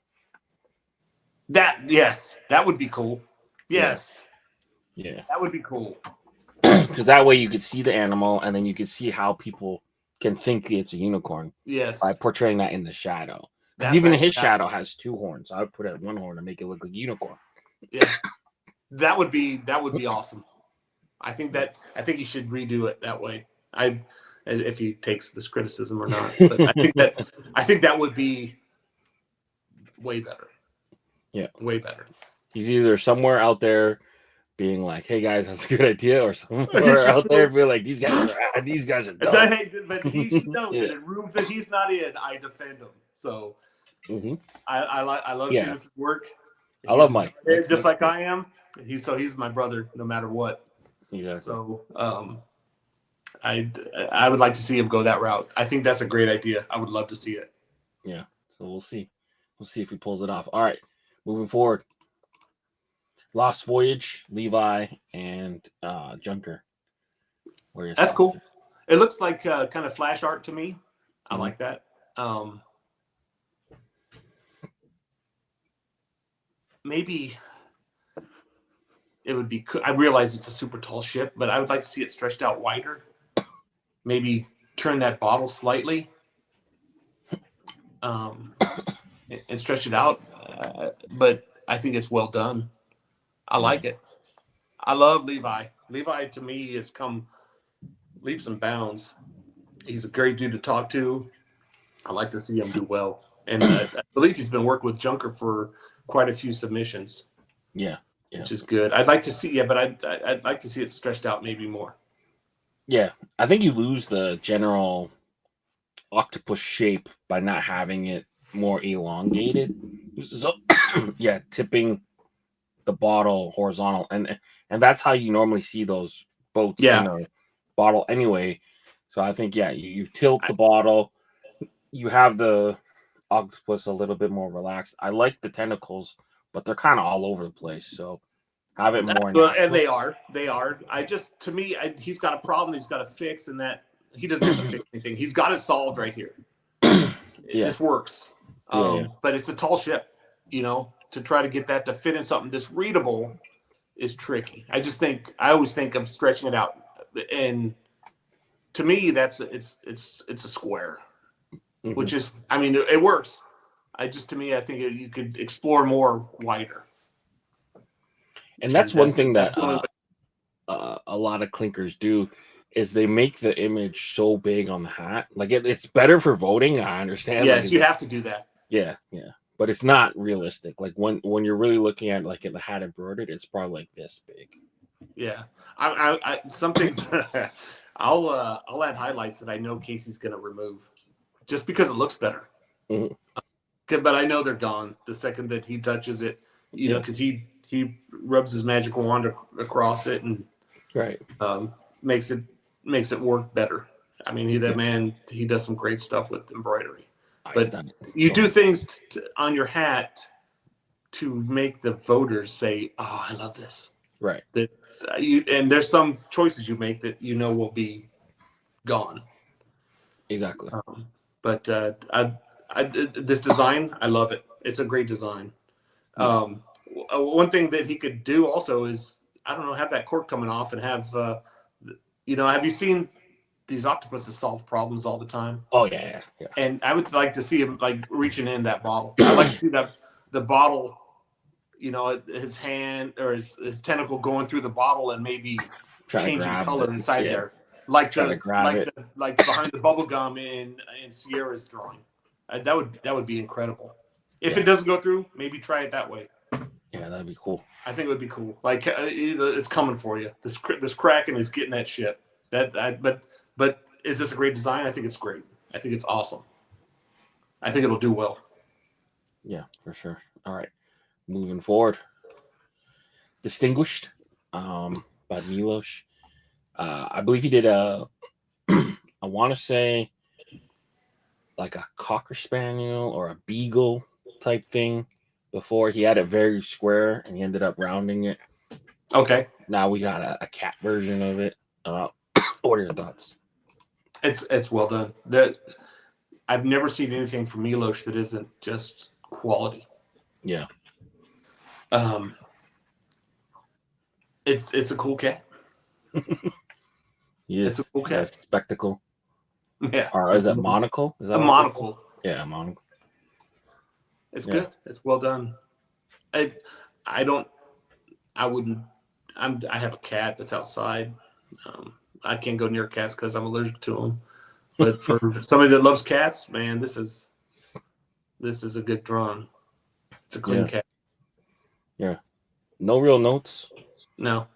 [SPEAKER 2] That would be cool. Yes.
[SPEAKER 1] Yeah.
[SPEAKER 2] That would be cool.
[SPEAKER 1] Because that way you could see the animal and then you could see how people can think it's a unicorn.
[SPEAKER 2] Yes.
[SPEAKER 1] By portraying that in the shadow. Because even his shadow has 2 horns. I would put it at 1 horn to make it look like a unicorn.
[SPEAKER 2] Yeah. That would be awesome. I think you should redo it that way. If he takes this criticism or not. But I think that would be way better.
[SPEAKER 1] Yeah.
[SPEAKER 2] Way better.
[SPEAKER 1] He's either somewhere out there being like, "Hey guys, that's a good idea," or somewhere out there being like, "These guys are dumb."
[SPEAKER 2] But he should know that in rooms that he's not in, I defend him. So I love Seamus' work.
[SPEAKER 1] I love Mike.
[SPEAKER 2] Just like I am. He's my brother no matter what.
[SPEAKER 1] Exactly.
[SPEAKER 2] So I would like to see him go that route. I think that's a great idea. I would love to see it.
[SPEAKER 1] Yeah. So we'll see. We'll see if he pulls it off. All right. Moving forward. Lost Voyage, Levi, and Junker.
[SPEAKER 2] That's cool. It looks like kind of flash art to me. I like that. Maybe it would be. I realize it's a super tall ship, but I would like to see it stretched out wider. Maybe turn that bottle slightly, and stretch it out. But I think it's well done. I like it. I love Levi. Levi to me has come leaps and bounds. He's a great dude to talk to. I like to see him do well, and I believe he's been working with Junker for quite a few submissions.
[SPEAKER 1] Yeah.
[SPEAKER 2] Which is good. I'd like to see, but I'd like to see it stretched out maybe more. Yeah,
[SPEAKER 1] I think you lose the general octopus shape by not having it more elongated. So, tipping the bottle horizontal, and that's how you normally see those boats in a bottle anyway. So I think you tilt the bottle, you have the octopus a little bit more relaxed. I like the tentacles, but they're kind of all over the place. So have it more.
[SPEAKER 2] And they are. To me, he's got a problem he's got to fix, and that he doesn't have to fix anything. He's got it solved right here. This works. But it's a tall ship, to try to get that to fit in something this readable is tricky. I always think of stretching it out, and to me, it's a square, which is, it works. I think you could explore more wider.
[SPEAKER 1] And that's one thing that a lot of clinkers do is they make the image so big on the hat. Like it's better for voting. I understand.
[SPEAKER 2] Yes, you have to do that.
[SPEAKER 1] Yeah. But it's not realistic. Like when you're really looking at like in the hat embroidered, it's probably like this big.
[SPEAKER 2] Yeah, I some things I'll add highlights that I know Casey's gonna remove, just because it looks better. Mm-hmm. But I know they're gone the second that he touches it. Because he rubs his magic wand across it and makes it work better. He does some great stuff with embroidery. But you do things on your hat to make the voters say, "Oh, I love this."
[SPEAKER 1] Right.
[SPEAKER 2] And there's some choices you make that will be gone.
[SPEAKER 1] Exactly.
[SPEAKER 2] But this design, I love it. It's a great design. One thing that he could do also is, have that cork coming off and have, have you seen these octopuses solve problems all the time?
[SPEAKER 1] Oh yeah.
[SPEAKER 2] And I would like to see him like reaching in that bottle. I like to see the bottle, his hand or his tentacle going through the bottle and maybe changing color inside there, like behind the bubble gum in Sierra's drawing. That would be incredible. If it doesn't go through, maybe try it that way.
[SPEAKER 1] Yeah, that'd be cool.
[SPEAKER 2] I think it would be cool. Like it's coming for you. This Kraken is getting that shit. But is this a great design? I think it's great. I think it's awesome. I think it'll do well.
[SPEAKER 1] Yeah, for sure. All right, moving forward. Distinguished, by Milos. I believe he did a. I want to say like a cocker spaniel or a beagle type thing. Before he had it very square, and he ended up rounding it.
[SPEAKER 2] Okay.
[SPEAKER 1] Now we got a cat version of it. What are your thoughts?
[SPEAKER 2] It's well done. That I've never seen anything from Milos that isn't just quality.
[SPEAKER 1] Yeah.
[SPEAKER 2] It's a cool cat.
[SPEAKER 1] It's
[SPEAKER 2] a cool cat.
[SPEAKER 1] Spectacle.
[SPEAKER 2] Yeah.
[SPEAKER 1] Or is it monocle? Is that
[SPEAKER 2] a monocle?
[SPEAKER 1] Yeah, monocle.
[SPEAKER 2] It's good. It's well done. I have a cat that's outside. I can't go near cats because I'm allergic to them. But for somebody that loves cats, man, this is a good drawing. It's a clean cat.
[SPEAKER 1] Yeah. No real notes.
[SPEAKER 2] No.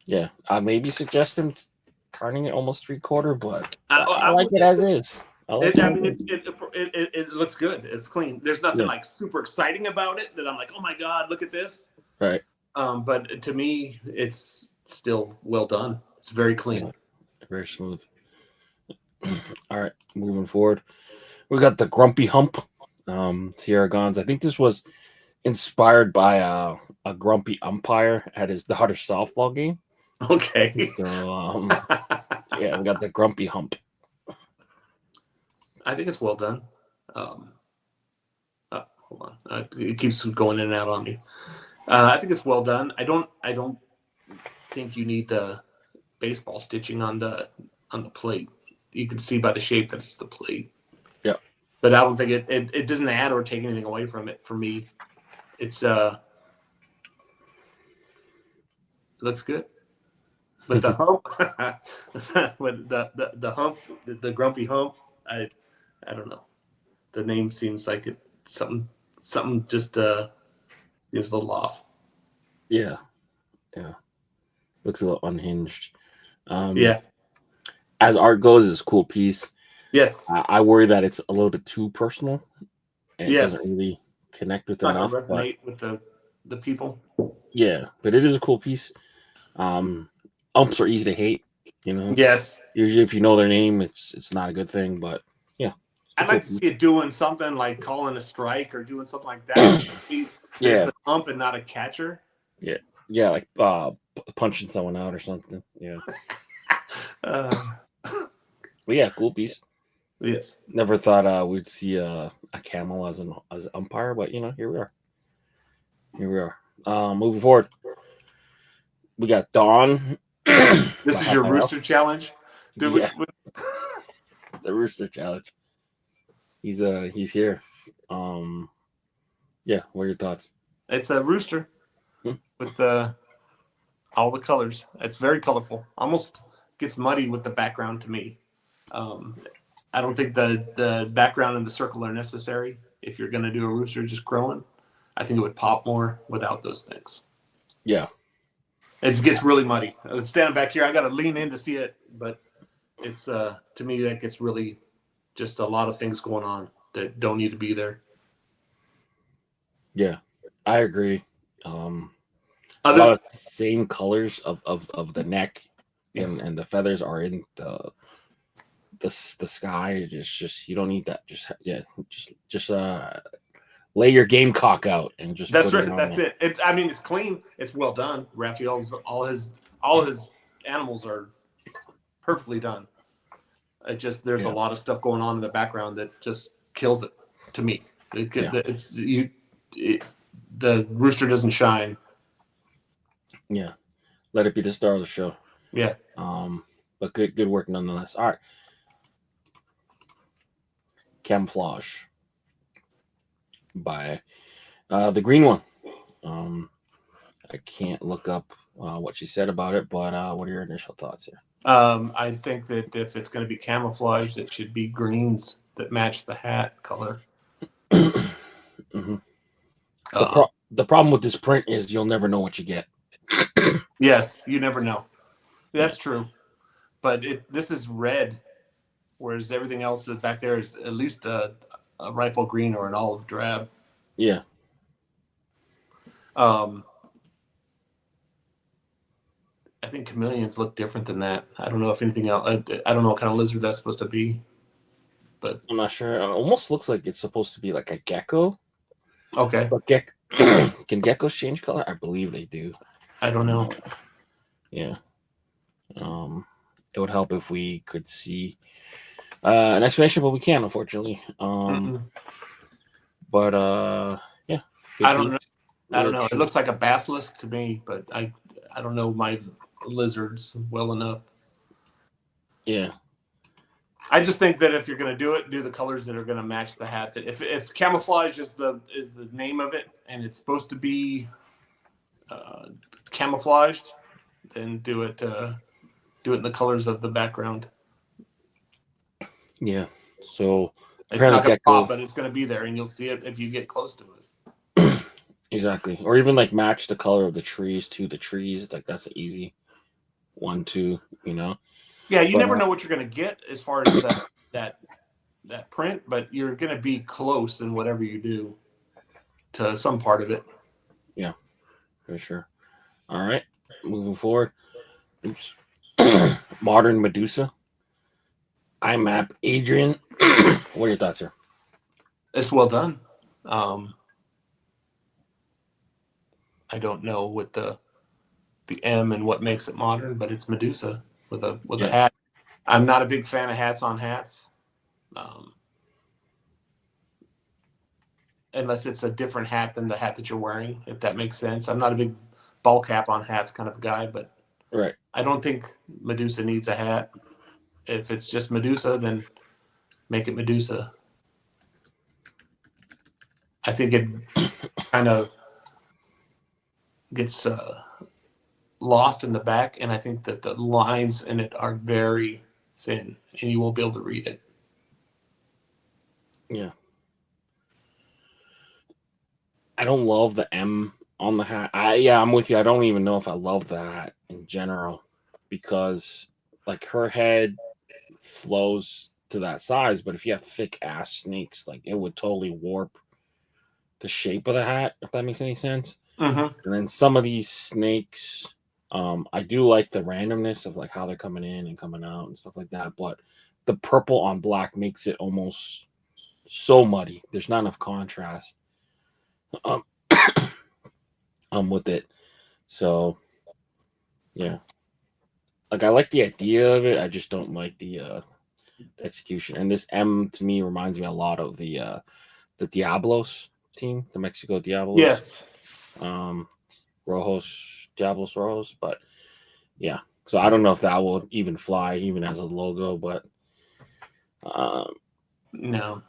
[SPEAKER 1] Yeah. I maybe suggest him turning it almost 3/4, but I like it as is.
[SPEAKER 2] It looks good. It's clean. There's nothing like super exciting about it that I'm like, oh my God, look at this.
[SPEAKER 1] Right.
[SPEAKER 2] But to me, it's still well done. It's very clean.
[SPEAKER 1] Very smooth. All right, moving forward. We got the Grumpy Hump, Sierra Gons. I think this was inspired by a grumpy umpire at his daughter's softball game.
[SPEAKER 2] Okay.
[SPEAKER 1] So, yeah, we got the Grumpy Hump.
[SPEAKER 2] I think it's well done. Hold on. It keeps going in and out on me. I think it's well done. I don't think you need the baseball stitching on the plate. You can see by the shape that it's the plate.
[SPEAKER 1] Yeah.
[SPEAKER 2] But I don't think it doesn't add or take anything away from it for me. It's it looks good. But the hump but the hump, the Grumpy Hump, I don't know. The name seems like it something just seems a little off.
[SPEAKER 1] Yeah. Yeah. Looks a little unhinged.
[SPEAKER 2] Yeah.
[SPEAKER 1] As art goes, it's a cool piece.
[SPEAKER 2] Yes.
[SPEAKER 1] I worry that it's a little bit too personal. And it
[SPEAKER 2] yes.
[SPEAKER 1] doesn't really connect with
[SPEAKER 2] Not
[SPEAKER 1] enough.
[SPEAKER 2] Resonate with the people.
[SPEAKER 1] Yeah, but it is a cool piece. Umps are easy to hate, you know.
[SPEAKER 2] Yes.
[SPEAKER 1] Usually, if you know their name, it's not a good thing. But yeah,
[SPEAKER 2] I'd like to see it doing something like calling a strike or doing something like that. It's an ump and not a catcher.
[SPEAKER 1] Yeah, yeah, like punching someone out or something. Yeah. But yeah, cool piece.
[SPEAKER 2] Yes.
[SPEAKER 1] Never thought we'd see a camel as an umpire, but you know, here we are. Here we are. Moving forward, we got Dawn.
[SPEAKER 2] This is your rooster challenge, dude.
[SPEAKER 1] Yeah. The rooster challenge. He's here. Yeah. What are your thoughts?
[SPEAKER 2] It's a rooster with all the colors. It's very colorful. Almost gets muddy with the background to me. I don't think the background and the circle are necessary if you're going to do a rooster just crowing. I think it would pop more without those things.
[SPEAKER 1] Yeah.
[SPEAKER 2] It gets really muddy. It's standing back here. I got to lean in to see it, but it's to me that gets really just a lot of things going on that don't need to be there.
[SPEAKER 1] Yeah, I agree. A lot of same colors of the neck and the feathers are in the sky. It's just you don't need that. Just lay your gamecock out and just.
[SPEAKER 2] That's right. That's it. It's clean. It's well done. Raphael's all his animals are perfectly done. It just there's a lot of stuff going on in the background that just kills it to me. The rooster doesn't shine.
[SPEAKER 1] Yeah, let it be the star of the show.
[SPEAKER 2] Yeah.
[SPEAKER 1] But good work nonetheless. All right. Camouflage by the green one. I can't look up what she said about it, but what are your initial thoughts here?
[SPEAKER 2] I think that if it's going to be camouflaged, it should be greens that match the hat color.
[SPEAKER 1] Mm-hmm. The problem with this print is you'll never know what you get.
[SPEAKER 2] Yes, you never know. That's true. but this is red, whereas everything else is back there is at least a rifle green or an olive drab.
[SPEAKER 1] Yeah.
[SPEAKER 2] I think chameleons look different than that. I don't know if anything else. I don't know what kind of lizard that's supposed to be, but
[SPEAKER 1] I'm not sure. It almost looks like it's supposed to be like a gecko.
[SPEAKER 2] okay.
[SPEAKER 1] But can geckos change color? I believe they do.
[SPEAKER 2] I don't know.
[SPEAKER 1] Yeah. It would help if we could see an explanation, but we can't, unfortunately. But yeah.
[SPEAKER 2] I don't know. I don't
[SPEAKER 1] Red
[SPEAKER 2] know. It
[SPEAKER 1] shoe.
[SPEAKER 2] looks like a basilisk to me, but I don't know my lizards well enough.
[SPEAKER 1] Yeah.
[SPEAKER 2] I just think that if you're going to do it, do the colors that are going to match the hat. That if camouflage is the name of it, and it's supposed to be camouflaged, then do it in the colors of the background.
[SPEAKER 1] Yeah. So
[SPEAKER 2] it's not going to pop, but it's going to be there, and you'll see it if you get close to it.
[SPEAKER 1] Exactly. Or even like match the color of the trees to the trees. Like that's an easy 1, 2.
[SPEAKER 2] Yeah, you never know what you're going to get as far as that print, but you're going to be close in whatever you do to some part of it.
[SPEAKER 1] Yeah, for sure. All right, moving forward. Oops. Modern Medusa. IMAP Adrian. What are your thoughts here?
[SPEAKER 2] It's well done. I don't know what the M and what makes it modern, but it's Medusa with a hat. I'm not a big fan of hats on hats. Unless it's a different hat than the hat that you're wearing, if that makes sense. I'm not a big ball cap on hats kind of guy, but
[SPEAKER 1] right.
[SPEAKER 2] I don't think Medusa needs a hat. If it's just Medusa, then make it Medusa. I think it kind of gets lost in the back, and I think that the lines in it are very thin, and you won't be able to read it.
[SPEAKER 1] Yeah. I don't love the M on the hat. I'm with you. I don't even know if I love the hat in general because like her head flows to that size, but if you have thick ass snakes, like it would totally warp the shape of the hat, if that makes any sense.
[SPEAKER 2] Mm-hmm.
[SPEAKER 1] And then some of these snakes, I do like the randomness of like how they're coming in and coming out and stuff like that, but the purple on black makes it almost so muddy. There's not enough contrast with it. So yeah, like I like the idea of it. I just don't like the execution. And this M to me reminds me a lot of the Diablos team, the Mexico Diablos.
[SPEAKER 2] Yes.
[SPEAKER 1] Diablos Rojos, but yeah. So I don't know if that will even fly even as a logo, but
[SPEAKER 2] no.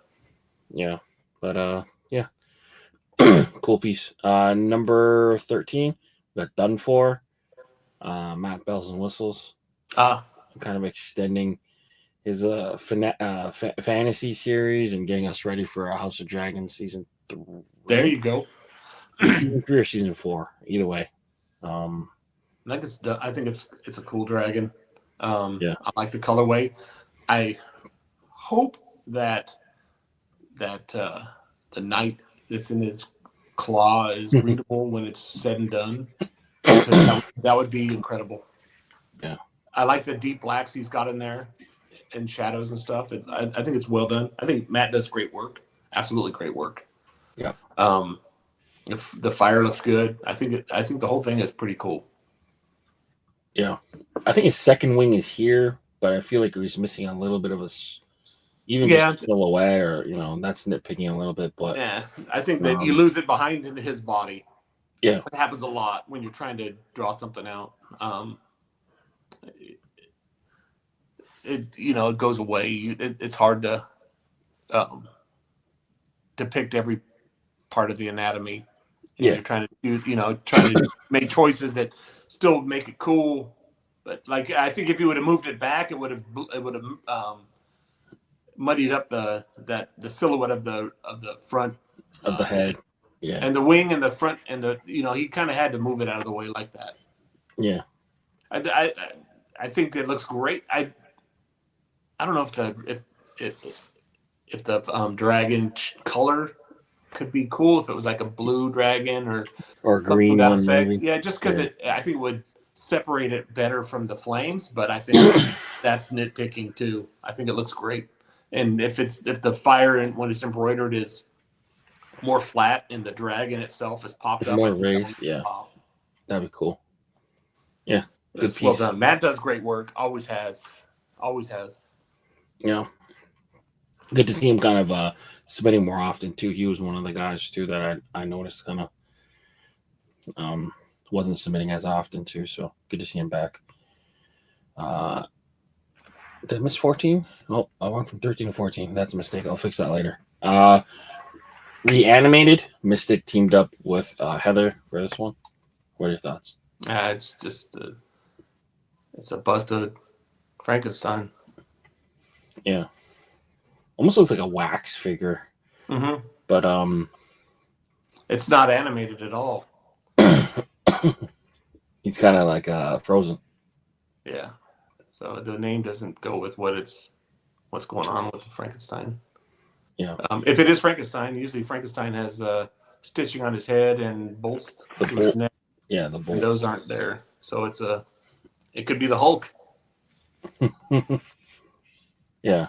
[SPEAKER 1] Yeah. But yeah. Cool piece. Number 13, we got Done For. Matt Bells and Whistles. Kind of extending his fantasy series and getting us ready for House of Dragons season 3.
[SPEAKER 2] There you go.
[SPEAKER 1] Season 3 or season 4, either way.
[SPEAKER 2] I think it's a cool dragon.
[SPEAKER 1] Yeah.
[SPEAKER 2] I like the colorway. I hope that the knight that's in its claw is readable when it's said and done. That would be incredible.
[SPEAKER 1] Yeah.
[SPEAKER 2] I like the deep blacks he's got in there and shadows and stuff. I think it's well done. I think Matt does great work. Absolutely great work.
[SPEAKER 1] Yeah.
[SPEAKER 2] The fire looks good. I think the whole thing is pretty cool.
[SPEAKER 1] Yeah. I think his second wing is here, but I feel like he's missing a little bit of just silhouette, or that's nitpicking a little bit. But
[SPEAKER 2] yeah, I think that you lose it behind in his body.
[SPEAKER 1] Yeah,
[SPEAKER 2] it happens a lot when you're trying to draw something out. It goes away. It's hard to depict every part of the anatomy.
[SPEAKER 1] Yeah,
[SPEAKER 2] you're trying to make choices that still make it cool. But like, I think if you would have moved it back, it would have muddied up the silhouette of the front
[SPEAKER 1] of the head. Yeah,
[SPEAKER 2] and the wing and the front and he kind of had to move it out of the way like that.
[SPEAKER 1] Yeah,
[SPEAKER 2] I I think it looks great. I don't know if the dragon color could be cool if it was like a blue dragon
[SPEAKER 1] or
[SPEAKER 2] something to
[SPEAKER 1] green
[SPEAKER 2] that
[SPEAKER 1] one
[SPEAKER 2] effect.
[SPEAKER 1] maybe.
[SPEAKER 2] Yeah, just because
[SPEAKER 1] Yeah.
[SPEAKER 2] I think it would separate it better from the flames. But I think that's nitpicking too. I think it looks great. And if the fire and when it's embroidered is more flat and the dragon itself is popped
[SPEAKER 1] It's
[SPEAKER 2] up, I
[SPEAKER 1] more
[SPEAKER 2] think that
[SPEAKER 1] raised.
[SPEAKER 2] would
[SPEAKER 1] Yeah,
[SPEAKER 2] pop.
[SPEAKER 1] that'd be cool. Yeah, good
[SPEAKER 2] It's well
[SPEAKER 1] piece.
[SPEAKER 2] done. Matt does great work. Always has. Always has.
[SPEAKER 1] Yeah, good to see him kind of submitting more often too. He was one of the guys too that I noticed kind of wasn't submitting as often too. So good to see him back. Did I miss 14? Oh, I went from 13 to 14. That's a mistake. I'll fix that later. Reanimated. Mystic teamed up with Heather for this one. What are your thoughts?
[SPEAKER 2] It's just it's a busted Frankenstein.
[SPEAKER 1] Yeah. Almost looks like a wax figure.
[SPEAKER 2] Mm-hmm.
[SPEAKER 1] But
[SPEAKER 2] it's not animated at all.
[SPEAKER 1] he's kind of like frozen.
[SPEAKER 2] Yeah. So the name doesn't go with what's going on with the Frankenstein.
[SPEAKER 1] Yeah.
[SPEAKER 2] If it is Frankenstein, usually Frankenstein has stitching on his head and bolts to his neck.
[SPEAKER 1] Yeah, the bolts.
[SPEAKER 2] Those aren't there. So it could be the Hulk.
[SPEAKER 1] Yeah.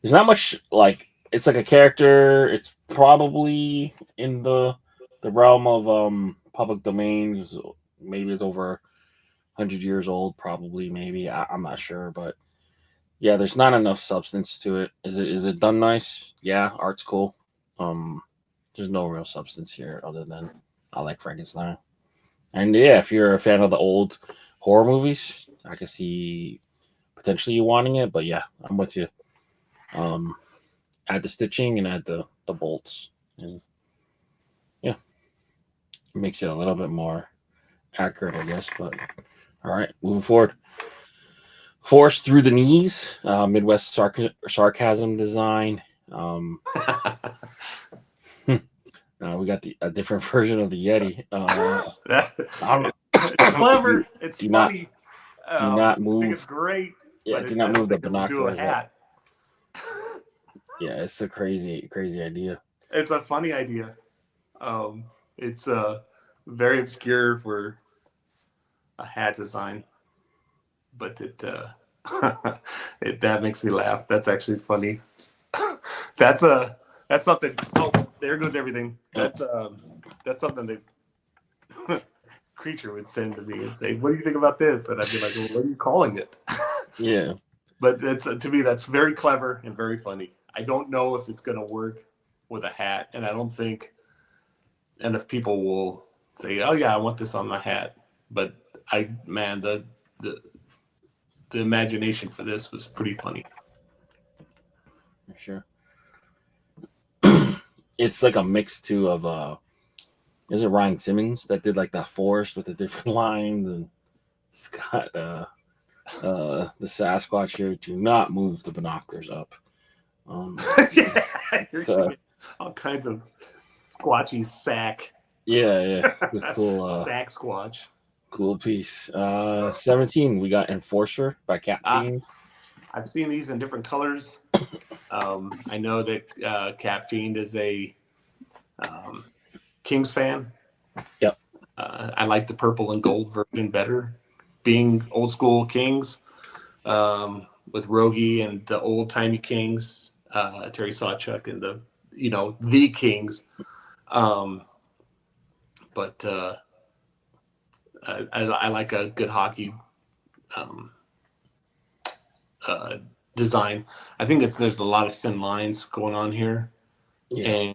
[SPEAKER 1] There's not much like it's like a character. It's probably in the realm of public domain. Maybe it's over 100 years old. Probably, maybe I'm not sure, but yeah, there's not enough substance to it. Is it done nice? Yeah, art's cool. There's no real substance here other than I like Frankenstein. And yeah, if you're a fan of the old horror movies, I can see potentially you wanting it. But yeah, I'm with you. Add the stitching and add the bolts, and yeah, it makes it a little bit more accurate, I guess. But all right, moving forward. Force through the knees, Midwest sarcasm design. We got a different version of the Yeti.
[SPEAKER 2] It's clever. It's funny.
[SPEAKER 1] Do not move.
[SPEAKER 2] I think it's great.
[SPEAKER 1] Yeah,
[SPEAKER 2] but
[SPEAKER 1] do not move the
[SPEAKER 2] it would do a
[SPEAKER 1] binoculars.
[SPEAKER 2] hat.
[SPEAKER 1] Yeah, it's a crazy idea.
[SPEAKER 2] It's a funny idea. It's very obscure for a hat design, but that makes me laugh. That's actually funny. That's something. Oh, there goes everything. That's something that Creature would send to me and say, "What do you think about this?" And I'd be like, "Well, what are you calling it?"
[SPEAKER 1] Yeah.
[SPEAKER 2] But to me, that's very clever and very funny. I don't know if it's going to work with a hat, and I don't think enough people will say, "Oh yeah, I want this on my hat." But the imagination for this was pretty funny.
[SPEAKER 1] For sure. It's like a mix too of is it Ryan Simmons that did like that forest with the different lines, and it's got the Sasquatch here. Do not move the binoculars up.
[SPEAKER 2] All kinds of squatchy sack.
[SPEAKER 1] Yeah, cool.
[SPEAKER 2] Sack squatch.
[SPEAKER 1] Cool piece. 17. We got Enforcer by Cat Fiend.
[SPEAKER 2] I've seen these in different colors. I know that Cat Fiend is a Kings fan.
[SPEAKER 1] Yep.
[SPEAKER 2] I like the purple and gold version better. Being old school Kings, with Rogie and the old timey Kings, Terry Sawchuk and the Kings. But I like a good hockey design. I think there's a lot of thin lines going on here, and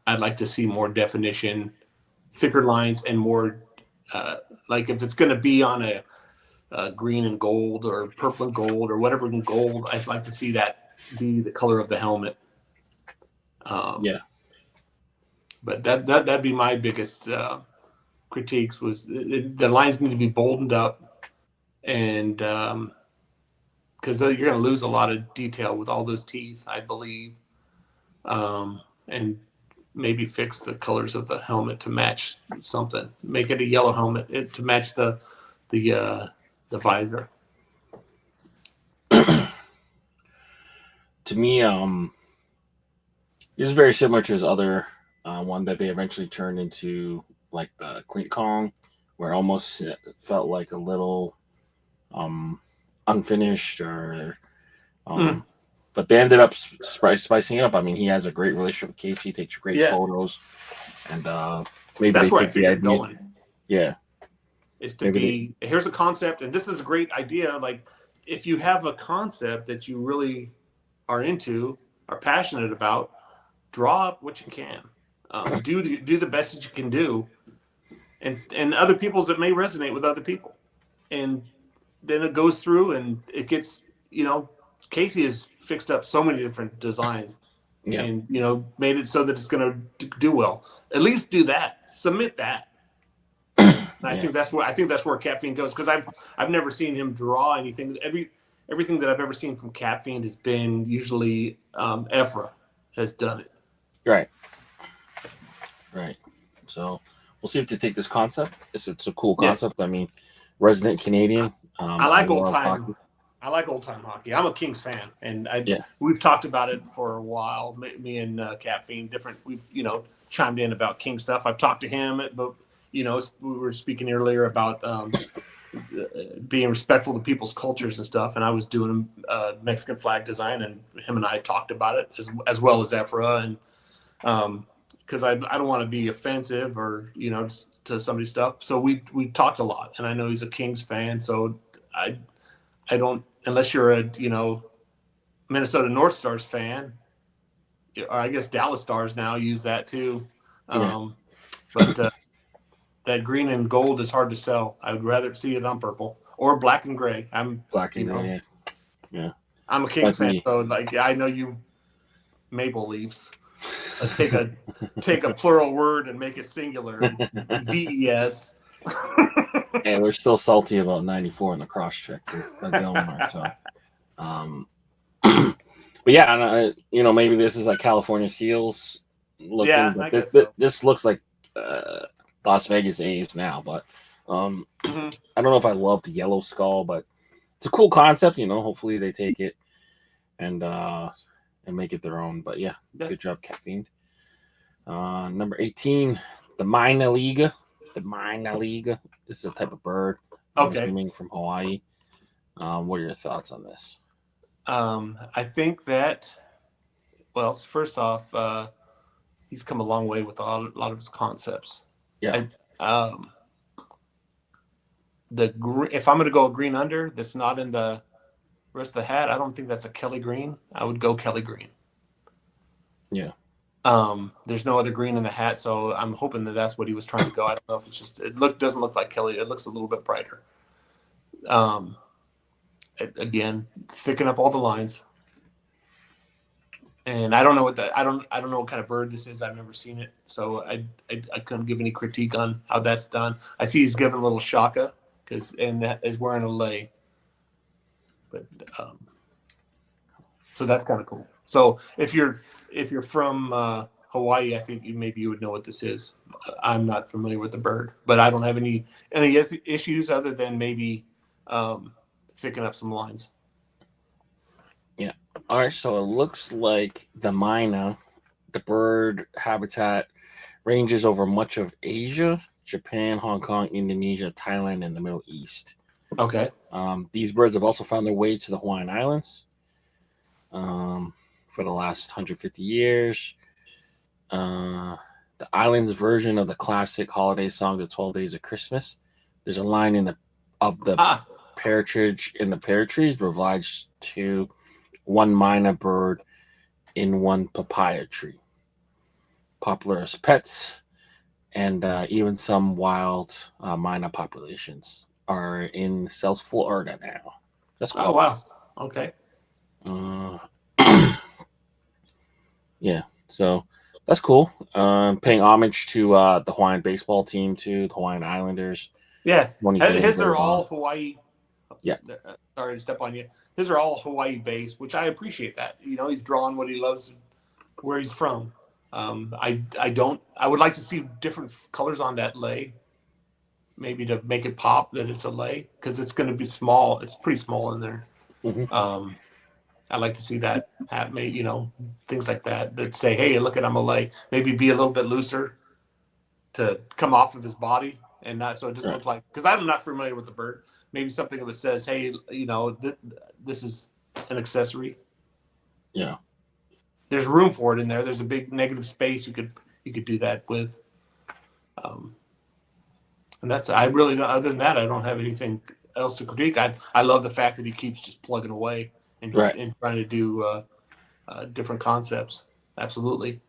[SPEAKER 2] I'd like to see more definition, thicker lines, and more like if it's going to be on a green and gold or purple and gold or whatever in gold, I'd like to see that be the color of the helmet. But that'd be my biggest critiques was the lines need to be boldened up, and because you're going to lose a lot of detail with all those teeth, I believe, and maybe fix the colors of the helmet to match something. Make it a yellow helmet to match the the visor.
[SPEAKER 1] To me, this is very similar to his other one that they eventually turned into like the Clink Kong, where it almost felt like a little unfinished or but they ended up spicing it up. I mean, he has a great relationship with Casey. He takes great photos, and maybe
[SPEAKER 2] that's
[SPEAKER 1] they
[SPEAKER 2] where I
[SPEAKER 1] take the
[SPEAKER 2] figured
[SPEAKER 1] idea.
[SPEAKER 2] going.
[SPEAKER 1] Yeah,
[SPEAKER 2] is to be here's a concept, and this is a great idea. Like if you have a concept that you really are into, are passionate about, draw up what you can, do the best that you can do, and other people's that may resonate with other people, and then it goes through and it gets Casey has fixed up so many different designs and made it so that it's going to do well. At least do that, submit that. I think that's where Cat Fiend goes, because I've never seen him draw anything. Everything that I've ever seen from Cat Fiend has been usually Ephra has done it.
[SPEAKER 1] Right. So we'll see if they take this concept. It's a cool concept. Yes. I mean, resident Canadian.
[SPEAKER 2] I like old time hockey. I'm a Kings fan, and we've talked about it for a while. Me and Cat Fiend, we've chimed in about King stuff. I've talked to him, but we were speaking earlier about being respectful to people's cultures and stuff. And I was doing Mexican flag design, and him and I talked about it as well as Ephra, and because I don't want to be offensive or to somebody's stuff. So we talked a lot, and I know he's a Kings fan, so I don't, unless you're a Minnesota North Stars fan, or I guess Dallas Stars now use that too. But that green and gold is hard to sell. I would rather see it on purple or black and gray. I'm black and gray. Yeah. I'm a Kings fan, so I know you Maple Leafs. Take a plural word and make it singular. It's VES.
[SPEAKER 1] Yeah, we're still salty about 94 in the cross check. So, but yeah, and, maybe this is like California Seals looking. Yeah, but this looks like Las Vegas A's now, but I don't know if I love the yellow skull, but it's a cool concept. Hopefully they take it and make it their own. But yeah, good job, Cat Fiend. Number 18, the Mina Liga. The Mina Liga. This is a type of bird. Okay. Coming from Hawaii. What are your thoughts on this?
[SPEAKER 2] I think that, well, first off, he's come a long way with a lot of his concepts. Yeah. If I'm going to go a green under that's not in the rest of the hat, I don't think that's a Kelly green. I would go Kelly green. Yeah. There's no other green in the hat, so I'm hoping that that's what he was trying to go. I don't know if it's just doesn't look like Kelly. It looks a little bit brighter. Again, thicken up all the lines. And I don't know I don't know what kind of bird this is. I've never seen it, so I couldn't give any critique on how that's done. I see he's giving a little shaka and that is wearing a lei. But so that's kind of cool. So if you're from Hawaii, I think maybe you would know what this is. I'm not familiar with the bird, but I don't have any issues other than maybe thicken up some lines.
[SPEAKER 1] Yeah. All right. So it looks like the Mina, the bird habitat, ranges over much of Asia, Japan, Hong Kong, Indonesia, Thailand, and the Middle East.
[SPEAKER 2] Okay.
[SPEAKER 1] These birds have also found their way to the Hawaiian Islands for the last 150 years. The island's version of the classic holiday song, "The 12 Days of Christmas." There's a line of the pear trees provides to one Mina bird in one papaya tree. Popular as pets, and even some wild Mina populations are in South Florida now. That's cool.
[SPEAKER 2] Oh, wow. Okay.
[SPEAKER 1] Yeah, so that's cool. Paying homage to the Hawaiian baseball team too, the Hawaiian Islanders.
[SPEAKER 2] Yeah, his are all Hawaii.
[SPEAKER 1] Yeah.
[SPEAKER 2] Sorry to step on you. His are all Hawaii based, which I appreciate that. He's drawing what he loves, where he's from. I would like to see different colors on that lei. maybe to make it pop that it's a lay, because it's going to be small. It's pretty small in there.
[SPEAKER 1] Mm-hmm.
[SPEAKER 2] I like to see that have maybe, things like that say, hey, look at, I'm a lay. Maybe be a little bit looser to come off of his body, and not so it doesn't
[SPEAKER 1] Right.
[SPEAKER 2] look like, because I'm not familiar with the bird. Maybe something that says, hey, this is an accessory.
[SPEAKER 1] Yeah.
[SPEAKER 2] There's room for it in there. There's a big negative space you could do that with. And that's, I really don't, other than that, I don't have anything else to critique. I love the fact that he keeps just plugging away and
[SPEAKER 1] Right.
[SPEAKER 2] trying to do different concepts. Absolutely.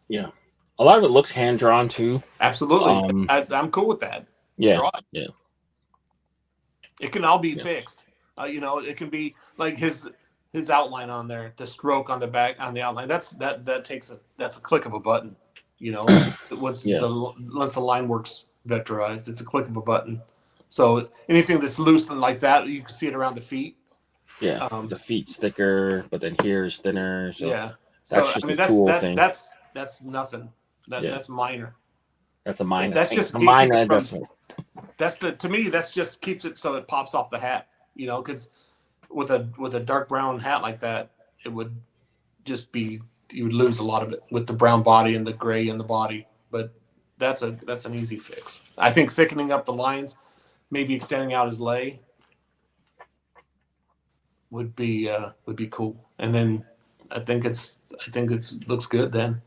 [SPEAKER 1] Yeah. A lot of it looks hand drawn too.
[SPEAKER 2] Absolutely. I'm cool with that.
[SPEAKER 1] Yeah.
[SPEAKER 2] Draw it.
[SPEAKER 1] Yeah.
[SPEAKER 2] It can all be fixed. It can be like his outline on there, the stroke on the back on the outline. That's a click of a button. Once
[SPEAKER 1] Yeah.
[SPEAKER 2] the line works vectorized, it's a click of a button. So anything that's loose and like that, you can see it around the feet.
[SPEAKER 1] Yeah. The feet's thicker, but then here's thinner. So
[SPEAKER 2] yeah.
[SPEAKER 1] that's
[SPEAKER 2] So
[SPEAKER 1] just
[SPEAKER 2] I mean
[SPEAKER 1] a tool thing.
[SPEAKER 2] that's nothing. That's minor.
[SPEAKER 1] That's a minor.
[SPEAKER 2] That's just
[SPEAKER 1] a minor adjustment.
[SPEAKER 2] To me, that's just keeps it so it pops off the hat. Because with a dark brown hat like that, it would just be, you would lose a lot of it with the brown body and the gray in the body. But that's an easy fix. I think thickening up the lines, maybe extending out his lay, would be cool. And then I think it's looks good then.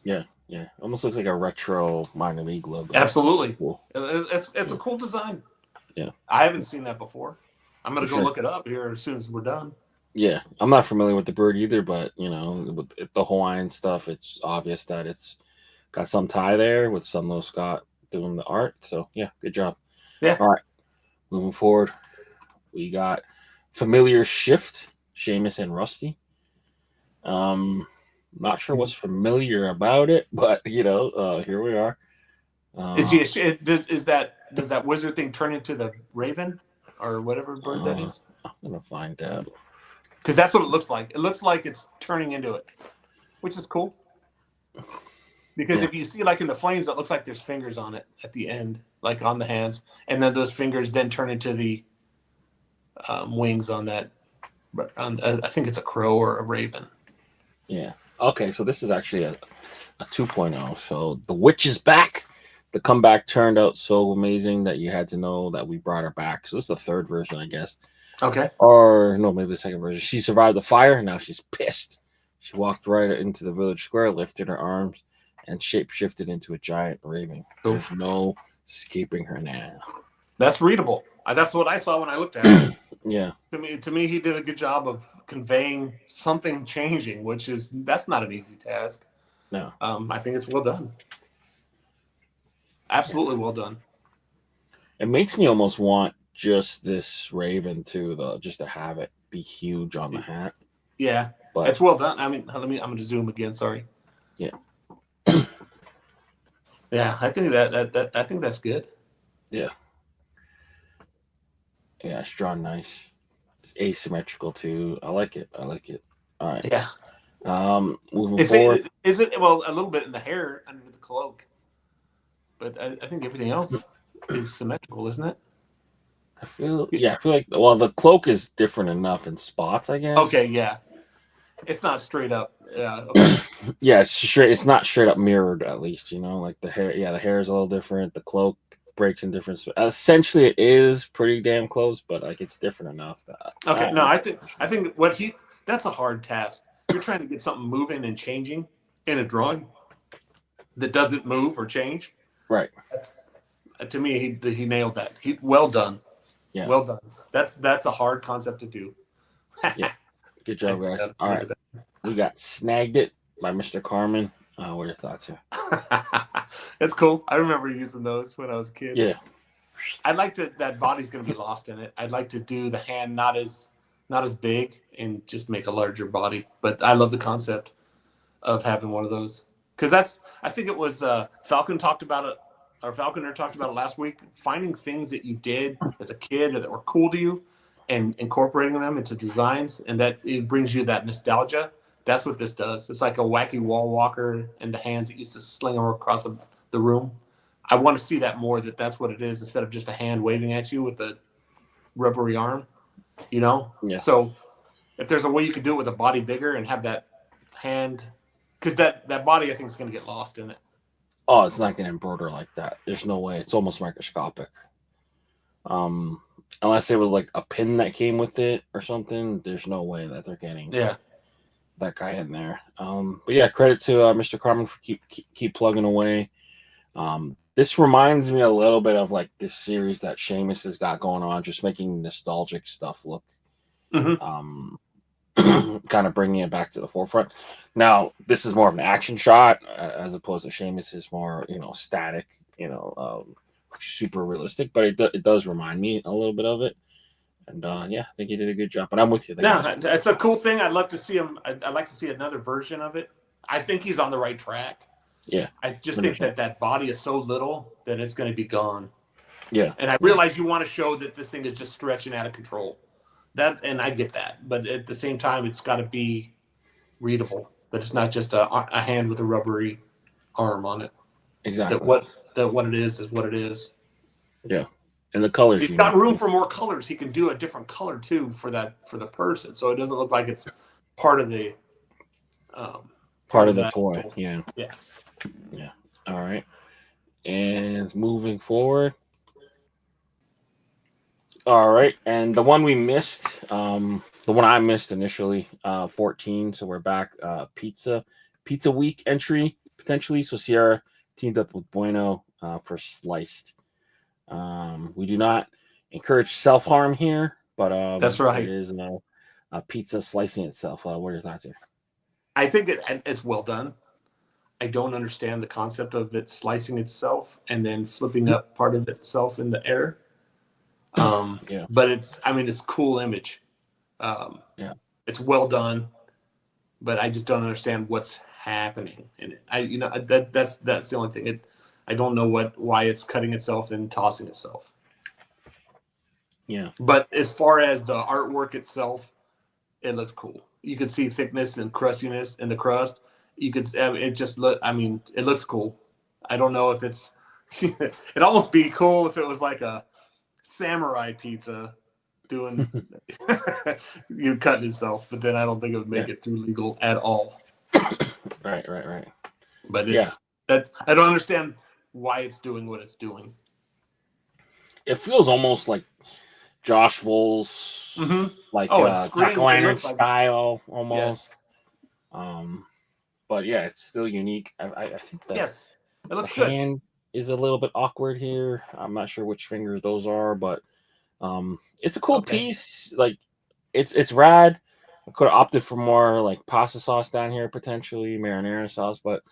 [SPEAKER 1] Yeah. Yeah. Almost looks like a retro minor league logo.
[SPEAKER 2] Absolutely.
[SPEAKER 1] Cool.
[SPEAKER 2] It's a cool design.
[SPEAKER 1] Yeah.
[SPEAKER 2] I haven't seen that before. I'm gonna
[SPEAKER 1] For
[SPEAKER 2] go
[SPEAKER 1] sure.
[SPEAKER 2] look it up here as soon as we're done.
[SPEAKER 1] Yeah, I'm not familiar with the bird either, but with the Hawaiian stuff, it's obvious that it's got some tie there with some Scott doing the art. So yeah, good job.
[SPEAKER 2] Yeah.
[SPEAKER 1] All right, moving forward, we got Familiar Shift, Seamus and Rusty. Not sure what's familiar about it, but here we are.
[SPEAKER 2] Does that wizard thing turn into the raven or whatever bird that is?
[SPEAKER 1] I'm gonna find out.
[SPEAKER 2] Because that's what it looks like. It looks like it's turning into it, which is cool. Because if you see, like in the flames, it looks like there's fingers on it at the end, like on the hands, and then those fingers then turn into the wings on that. I think it's a crow or a raven.
[SPEAKER 1] Yeah. Okay, so this is actually a 2.0. So the witch is back. The comeback turned out so amazing that you had to know that we brought her back. So this is the third version, I guess.
[SPEAKER 2] Okay.
[SPEAKER 1] Or no, maybe the second version. She survived the fire, and now she's pissed. She walked right into the village square, lifted her arms, and shape-shifted into a giant raven.
[SPEAKER 2] Cool.
[SPEAKER 1] There's no escaping her now.
[SPEAKER 2] That's readable. That's what I saw when I looked at it.
[SPEAKER 1] Yeah.
[SPEAKER 2] To me, he did a good job of conveying something changing, that's not an easy task.
[SPEAKER 1] No.
[SPEAKER 2] I think it's well done. Absolutely well done.
[SPEAKER 1] It makes me almost want just this raven just to have it be huge on the hat.
[SPEAKER 2] Yeah, but it's well done. I mean, I'm going to zoom again. Sorry.
[SPEAKER 1] Yeah.
[SPEAKER 2] Yeah, I think I think that's good.
[SPEAKER 1] Yeah. Yeah, it's drawn nice. It's asymmetrical too. I like it. All right.
[SPEAKER 2] Yeah.
[SPEAKER 1] Moving forward.
[SPEAKER 2] Is it well a little bit in the hair under the cloak, but I think everything else is symmetrical, isn't it?
[SPEAKER 1] I feel like the cloak is different enough in spots, I guess.
[SPEAKER 2] Okay, yeah. It's not straight up. Yeah. Okay.
[SPEAKER 1] Yeah, it's straight. It's not straight up mirrored, at least. Like the hair. Yeah, the hair is a little different. The cloak breaks in different. Essentially, it is pretty damn close, but like it's different enough.
[SPEAKER 2] Okay. No, I think that's a hard task. You're trying to get something moving and changing in a drawing that doesn't move or change.
[SPEAKER 1] Right.
[SPEAKER 2] That's to me, he nailed that. Well done.
[SPEAKER 1] Yeah.
[SPEAKER 2] Well done. That's a hard concept to do.
[SPEAKER 1] Yeah. Good job, guys. All right. We got Snagged It by Mr. Carmen. What are your thoughts here?
[SPEAKER 2] That's cool. I remember using those when I was a kid.
[SPEAKER 1] Yeah.
[SPEAKER 2] I'd like that body's going to be lost in it. I'd like to do the hand not as big and just make a larger body. But I love the concept of having one of those. Because I think it was Falconer talked about it last week, finding things that you did as a kid or that were cool to you and incorporating them into designs, and that it brings you that nostalgia. That's what this does. It's like a wacky wall walker and the hands that used to sling them across the room. I want to see that more. That's what it is, instead of just a hand waving at you with a rubbery arm. You know.
[SPEAKER 1] Yeah.
[SPEAKER 2] So if there's a way you could do it with a body bigger and have that hand, because that body I think is going to get lost in it.
[SPEAKER 1] Oh, it's not going to embroider like that. There's no way. It's almost microscopic. Unless it was like a pin that came with it or something, there's no way that they're getting that guy in there. But yeah, credit to Mr. Carmen for keep plugging away. This reminds me a little bit of like this series that Sheamus has got going on, just making nostalgic stuff look, kind of bringing it back to the forefront. Now, this is more of an action shot as opposed to Sheamus is more, static, super realistic, but it does remind me a little bit of it. And yeah, I think he did a good job. But I'm with you.
[SPEAKER 2] Yeah, it's a cool thing. I'd love to see him. I'd like to see another version of it. I think he's on the right track.
[SPEAKER 1] Yeah.
[SPEAKER 2] I just think that body is so little that it's going to be gone.
[SPEAKER 1] Yeah.
[SPEAKER 2] And I realize you want to show that this thing is just stretching out of control. And I get that. But at the same time, it's got to be readable. That it's not just a hand with a rubbery arm on it.
[SPEAKER 1] Exactly.
[SPEAKER 2] That what it is what it is.
[SPEAKER 1] Yeah. And the colors.
[SPEAKER 2] He's got room for more colors. He can do a different color too for the person, so it doesn't look like it's part of the
[SPEAKER 1] part of the toy. Yeah.
[SPEAKER 2] Yeah.
[SPEAKER 1] Yeah. All right. And moving forward. All right. And the one we missed, the one I missed initially, 14. So we're back. Pizza Week entry potentially. So Sierra teamed up with Bueno for Sliced. We do not encourage self-harm here, but
[SPEAKER 2] that's right.
[SPEAKER 1] It is a pizza slicing itself. What are your thoughts here?
[SPEAKER 2] I think it's well done. I don't understand the concept of it slicing itself and then flipping up part of itself in the air.
[SPEAKER 1] Yeah.
[SPEAKER 2] But it's a cool image.
[SPEAKER 1] Yeah.
[SPEAKER 2] It's well done, but I just don't understand what's happening in it. That's the only thing. I don't know why it's cutting itself and tossing itself.
[SPEAKER 1] Yeah.
[SPEAKER 2] But as far as the artwork itself, it looks cool. You can see thickness and crustiness in the crust. It looks cool. I don't know if it's, it'd almost be cool if it was like a samurai pizza doing, cutting itself, but then I don't think it would make it through legal at all.
[SPEAKER 1] Right.
[SPEAKER 2] But that I don't understand why it's doing what it's doing.
[SPEAKER 1] It feels almost like Josh Voll's, Jack-o'-lantern style almost.
[SPEAKER 2] Yes.
[SPEAKER 1] But yeah, it's still unique. I think that
[SPEAKER 2] it looks
[SPEAKER 1] the
[SPEAKER 2] good.
[SPEAKER 1] hand is a little bit awkward here. I'm not sure which fingers those are, but it's a cool piece. Like it's rad. I could have opted for more like pasta sauce down here, potentially marinara sauce, but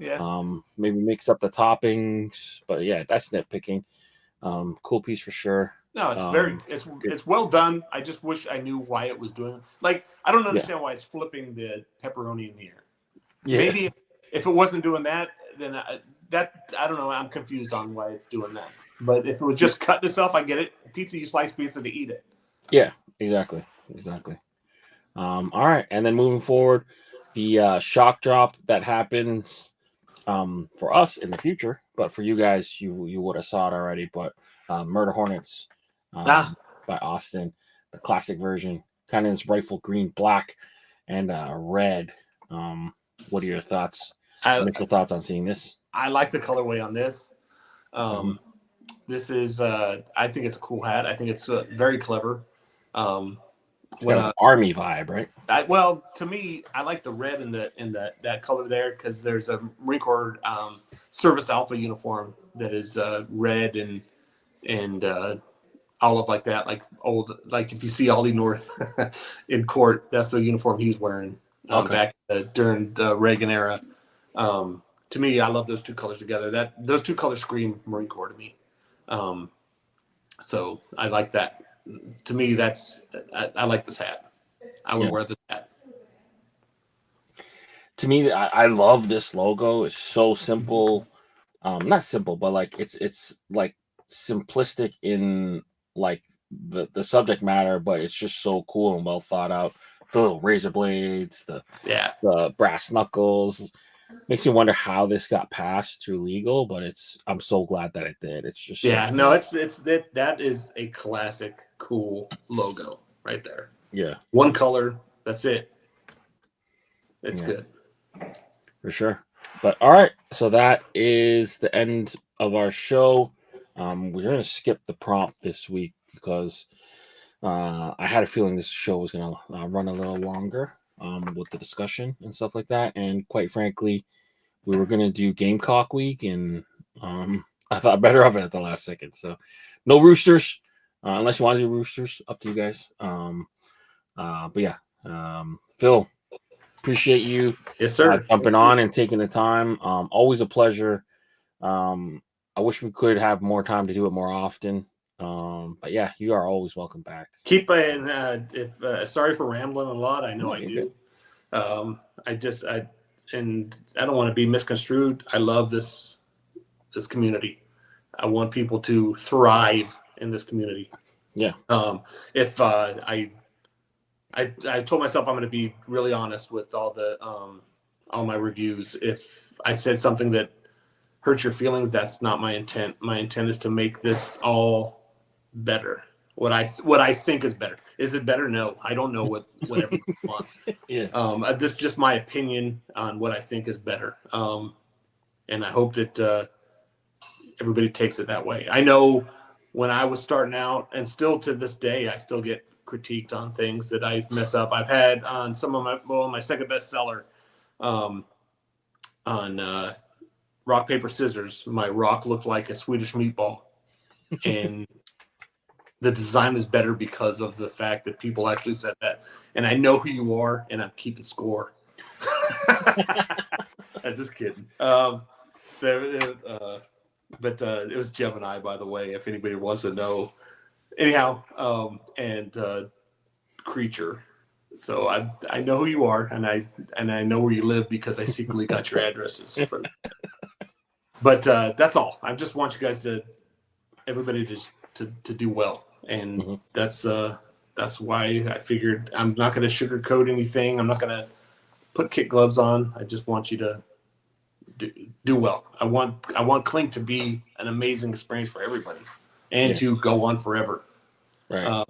[SPEAKER 1] maybe mix up the toppings. But yeah, that's nitpicking. Cool piece for sure.
[SPEAKER 2] No, it's well done. I just wish I knew why it was doing. Like, I don't understand why it's flipping the pepperoni in the air. Yeah. Maybe if it wasn't doing that, then I don't know. I'm confused on why it's doing that. But if it was just cutting itself, I get it. Pizza, you slice pizza to eat it.
[SPEAKER 1] Yeah, exactly. All right, and then moving forward, the shock drop that happens for us in the future, but for you guys, you would have saw it already. But Murder Hornets by Austin, the classic version, kind of this rifle green, black, and red. What are your thoughts? Initial thoughts on seeing this?
[SPEAKER 2] I like the colorway on this. This is, I think it's a cool hat. I think it's very clever.
[SPEAKER 1] It's got an army vibe, right?
[SPEAKER 2] To me, I like the red in that color there because there's a Marine Corps Service Alpha uniform that is red and olive like that, like old, like if you see Ollie North in court, that's the uniform he was wearing back during the Reagan era. To me, I love those two colors together. Those two colors scream Marine Corps to me. So I like that. To me, I like this hat. I would wear this hat.
[SPEAKER 1] To me, I love this logo. It's so simple. Not simple, but like it's like simplistic in like the subject matter, but it's just so cool and well thought out. The little razor blades, the brass knuckles. I love it. makes me wonder how this got passed through legal, but I'm so glad that it did. It's just
[SPEAKER 2] that is a classic cool logo right there.
[SPEAKER 1] Yeah.
[SPEAKER 2] One color, that's it. It's good.
[SPEAKER 1] For sure. But all right, so that is the end of our show. We're going to skip the prompt this week because I had a feeling this show was going to run a little longer with the discussion and stuff like that. And quite frankly, we were going to do Gamecock Week, and I thought better of it at the last second. So no Roosters, unless you want to do Roosters, up to you guys. But yeah, Phil, appreciate you.
[SPEAKER 2] Yes, sir.
[SPEAKER 1] Jumping on and taking the time. Always a pleasure. I wish we could have more time to do it more often. But yeah, you are always welcome back.
[SPEAKER 2] Keep sorry for rambling a lot. I know I do. I don't want to be misconstrued. I love this community. I want people to thrive in this community.
[SPEAKER 1] Yeah.
[SPEAKER 2] I told myself I'm going to be really honest with all my reviews. If I said something that hurts your feelings, that's not my intent. My intent is to make this all better. What I think is better. Is it better? No, I don't know what everyone wants.
[SPEAKER 1] Yeah.
[SPEAKER 2] This is just my opinion on what I think is better. And I hope that everybody takes it that way. I know when I was starting out, and still to this day, I still get critiqued on things that I mess up. I've had on some of my second bestseller on rock, paper, scissors. My rock looked like a Swedish meatball. And the design is better because of the fact that people actually said that. And I know who you are, and I'm keeping score. I'm just kidding. It was Gemini, by the way, if anybody wants to know. Anyhow, and Creature. So I know who you are, and I know where you live because I secretly got your addresses. But that's all. I just want you guys everybody to do well, and that's why I figured I'm not going to sugarcoat anything. I'm not going to put kid gloves on. I just want you to do well. I want Clink to be an amazing experience for everybody, and to go on forever.
[SPEAKER 1] Right.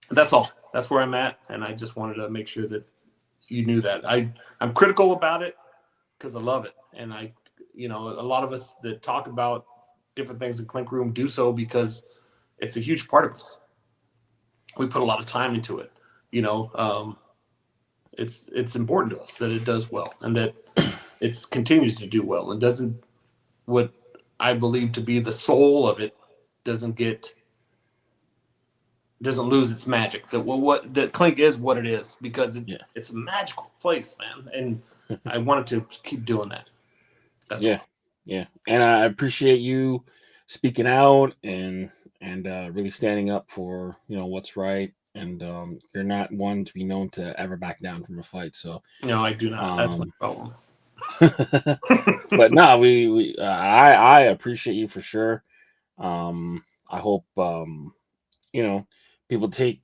[SPEAKER 2] That's all. That's where I'm at, and I just wanted to make sure that you knew that. I'm critical about it because I love it, and a lot of us that talk about different things in Clink Room do so because it's a huge part of us. We put a lot of time into it. It's important to us that it does well and that it continues to do well and doesn't, what I believe to be the soul of it, doesn't lose its magic. That Clink is what it is because it's a magical place, man. And I wanted to keep doing that. That's all.
[SPEAKER 1] Yeah. And I appreciate you speaking out and really standing up for what's right. And you're not one to be known to ever back down from a fight. So
[SPEAKER 2] no, I do not. That's my problem.
[SPEAKER 1] But no, I appreciate you for sure. I hope people take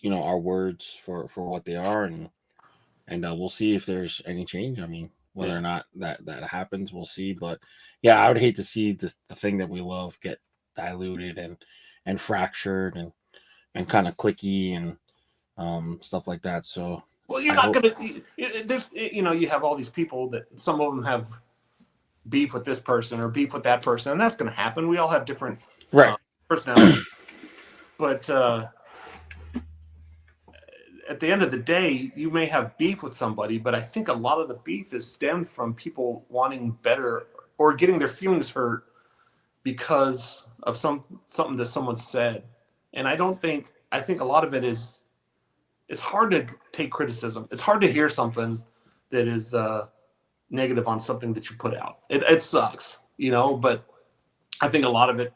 [SPEAKER 1] our words for what they are, and we'll see if there's any change. I mean, whether or not that happens, we'll see. But yeah, I would hate to see the thing that we love get diluted and fractured and kind of clicky and stuff like that. So
[SPEAKER 2] well, you're not gonna. There's you have all these people that some of them have beef with this person or beef with that person, and that's going to happen. We all have different personalities, but at the end of the day, you may have beef with somebody, but I think a lot of the beef is stemmed from people wanting better or getting their feelings hurt because of something that someone said. And I think a lot of it is, it's hard to take criticism. It's hard to hear something that is negative on something that you put out. It sucks, but I think a lot of it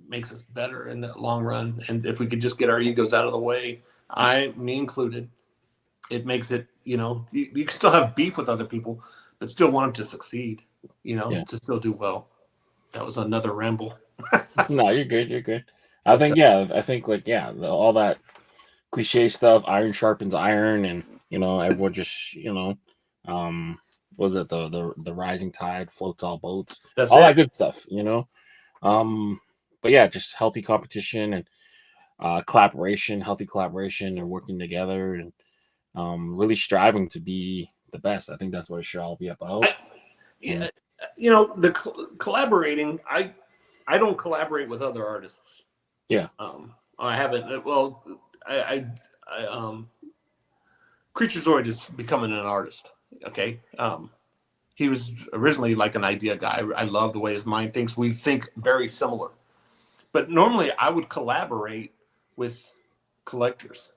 [SPEAKER 2] makes us better in the long run. And if we could just get our egos out of the way, me included, it makes it, you can still have beef with other people, but still want them to succeed, to still do well. That was another ramble.
[SPEAKER 1] No, you're good. You're good. I think all that cliche stuff, iron sharpens iron, and everyone just was it the rising tide floats all boats,
[SPEAKER 2] That's
[SPEAKER 1] all
[SPEAKER 2] it.
[SPEAKER 1] that good stuff, you know. But yeah, just healthy competition and collaboration, healthy collaboration, and working together, and really striving to be the best. I think that's what it should all be about.
[SPEAKER 2] Yeah, you know, the collaborating. I don't collaborate with other artists.
[SPEAKER 1] Yeah.
[SPEAKER 2] I haven't. Well, I Creaturezoid is becoming an artist. Okay. He was originally like an idea guy. I love the way his mind thinks. We think very similar. But normally I would collaborate with collectors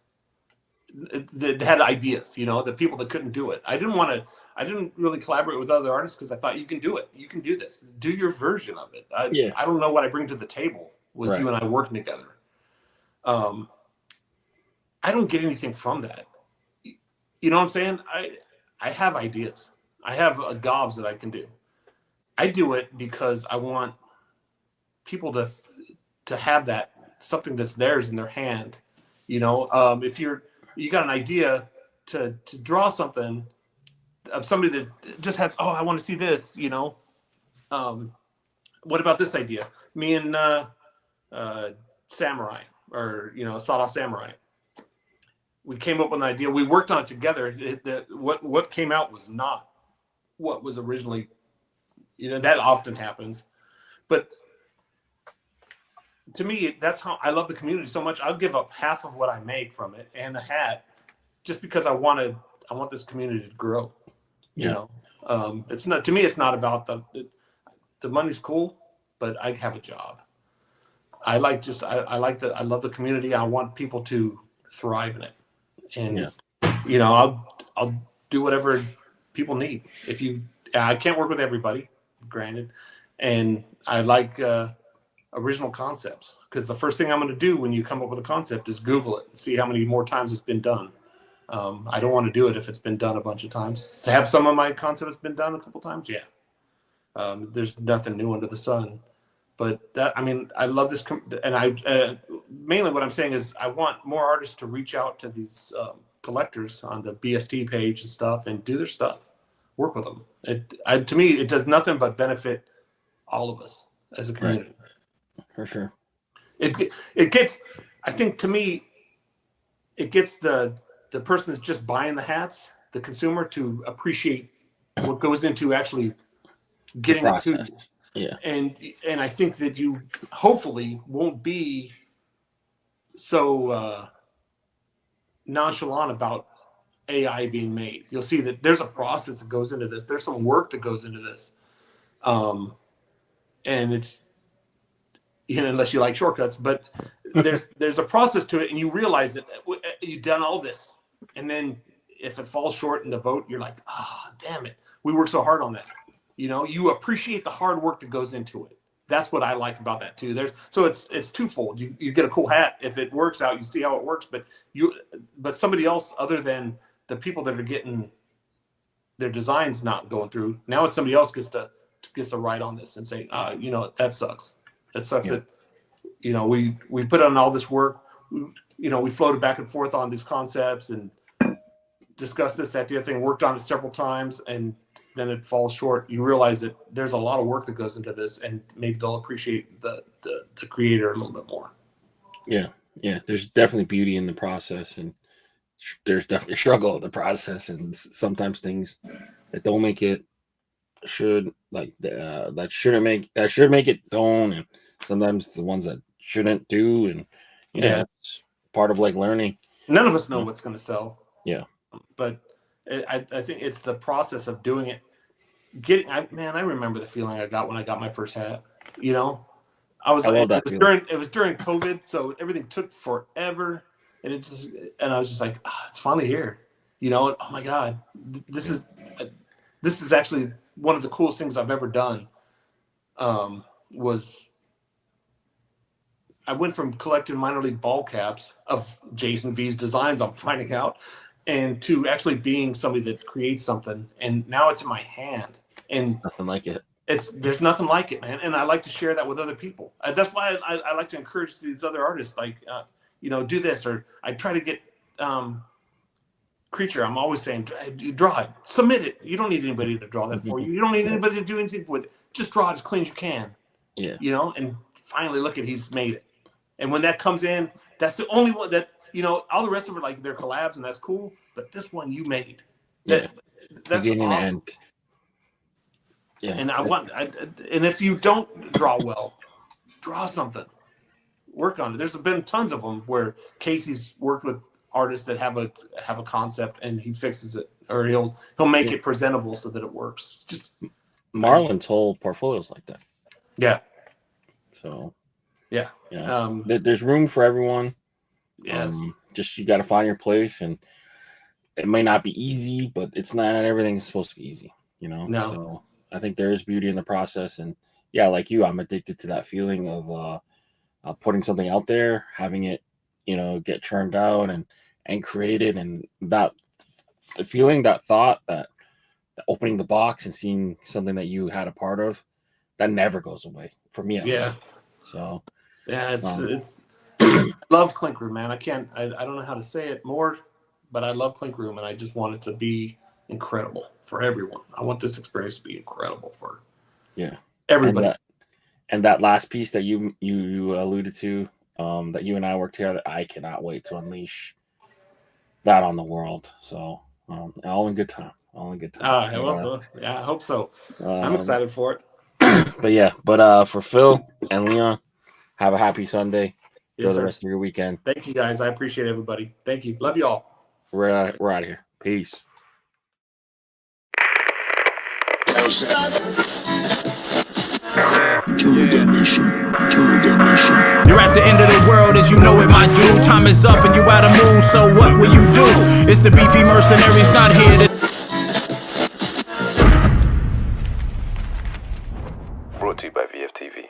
[SPEAKER 2] that had ideas, you know, the people that couldn't do it. I didn't really collaborate with other artists because I thought you can do it. You can do this. Do your version of it.
[SPEAKER 1] Yeah.
[SPEAKER 2] I don't know what I bring to the table with
[SPEAKER 1] Right.
[SPEAKER 2] you and I working together. I don't get anything from that. You know what I'm saying? I have ideas. I have gobs that I can do. I do it because I want people to have that something that's theirs in their hand. You know, if you got an idea to draw something of somebody that just has, oh, I want to see this. You know, what about this idea? Me and Samurai, or you know, Sawed Off Samurai. We came up with an idea. We worked on it together. What came out was not what was originally. You know, that often happens, but to me, that's how I love the community so much. I'll give up half of what I make from it and a hat just because I want this community to grow. You know, it's not, to me, it's not about the money's cool, but I have a job. I love the community. I want people to thrive in it. And, you know, I'll do whatever people need. I can't work with everybody, granted. And I like, original concepts, because the first thing I'm going to do when you come up with a concept is Google it and see how many more times it's been done. I don't want to do it if it's been done a bunch of times. Have some of my concepts been done a couple times? Yeah. There's nothing new under the sun. But that, I mean, I love this. And I mainly what I'm saying is I want more artists to reach out to these collectors on the BST page and stuff and do their stuff. Work with them. To me, it does nothing but benefit all of us as a community.
[SPEAKER 1] Right. For sure.
[SPEAKER 2] It gets, I think, to me, it gets the person that's just buying the hats, the consumer, to appreciate what goes into actually getting it to you.
[SPEAKER 1] Yeah.
[SPEAKER 2] And I think that you hopefully won't be so nonchalant about AI being made. You'll see that there's a process that goes into this. There's some work that goes into this. And it's, you know, unless you like shortcuts, but there's a process to it, and you realize that you've done all this, and then if it falls short in the vote, you're like, ah, damn it, we worked so hard on that. You know, you appreciate the hard work that goes into it. That's what I like about that too. So it's twofold. You get a cool hat if it works out. You see how it works, but somebody else other than the people that are getting their designs not going through. Now it's somebody else gets to write on this and say, you know, that sucks. That sucks. That, you know, we put on all this work. You know, we floated back and forth on these concepts and discussed this, that, the other thing. Worked on it several times, and then it falls short. You realize that there's a lot of work that goes into this, and maybe they'll appreciate the creator a little bit more.
[SPEAKER 1] Yeah, there's definitely beauty in the process, and there's definitely struggle in the process, and sometimes things that don't make it should that should make it don't, and sometimes the ones that shouldn't do, and you know, it's part of like learning.
[SPEAKER 2] None of us know what's going to sell.
[SPEAKER 1] Yeah,
[SPEAKER 2] but I think it's the process of doing it. I remember the feeling I got when I got my first hat. You know, it was during COVID, so everything took forever, and I was just like, it's finally here. You know, oh my God, this is actually one of the coolest things I've ever done. Was I went from collecting minor league ball caps of Jason V's designs, I'm finding out, and to actually being somebody that creates something, and now it's in my hand, and
[SPEAKER 1] nothing like it.
[SPEAKER 2] There's nothing like it, man. And I like to share that with other people. That's why I like to encourage these other artists, like, you know, do this, or I try to get creature, I'm always saying, you draw it, submit it. You don't need anybody to draw that for you. You don't need anybody to do anything with it. Just draw it as clean as you can.
[SPEAKER 1] Yeah.
[SPEAKER 2] You know, and finally look at he's made it. And when that comes in, that's the only one that, you know, all the rest of them are like they're collabs and that's cool. But this one you made. That's
[SPEAKER 1] Beginning
[SPEAKER 2] awesome.
[SPEAKER 1] and yeah.
[SPEAKER 2] And and if you don't draw well, draw something. Work on it. There's been tons of them where Casey's worked with artists that have a concept and he fixes it, or he'll make it presentable so that it works. Just
[SPEAKER 1] Marlon's whole portfolio's like that.
[SPEAKER 2] Yeah.
[SPEAKER 1] So
[SPEAKER 2] yeah.
[SPEAKER 1] There's room for everyone.
[SPEAKER 2] Yes.
[SPEAKER 1] Just you got to find your place, and it may not be easy, but it's not everything's supposed to be easy. You know.
[SPEAKER 2] No.
[SPEAKER 1] So I think there is beauty in the process, and yeah, like you, I'm addicted to that feeling of putting something out there, having it, you know, get churned out and created, and that the feeling, that thought, that opening the box and seeing something that you had a part of, that never goes away for me.
[SPEAKER 2] Yeah.
[SPEAKER 1] So
[SPEAKER 2] yeah, it's I love Clink Room, man. I don't know how to say it more, but I love Clink Room, and I just want it to be incredible for everyone. I want this experience to be incredible for everybody.
[SPEAKER 1] And that last piece that you alluded to, that you and I worked together, I cannot wait to unleash that on the world. So all in good time. All in good time.
[SPEAKER 2] I hope so. I'm excited for it.
[SPEAKER 1] But for Phil and Leon, have a happy Sunday. Enjoy the rest of your weekend.
[SPEAKER 2] Thank you, guys. I appreciate everybody. Thank you. Love you all.
[SPEAKER 1] We're out of here. Peace.
[SPEAKER 3] Eternal damnation. You're at the end of the world as you know it, my dude. Time is up and you out of mood, so what will you do? It's the BP mercenaries not here to...
[SPEAKER 4] Brought to you by VFTV.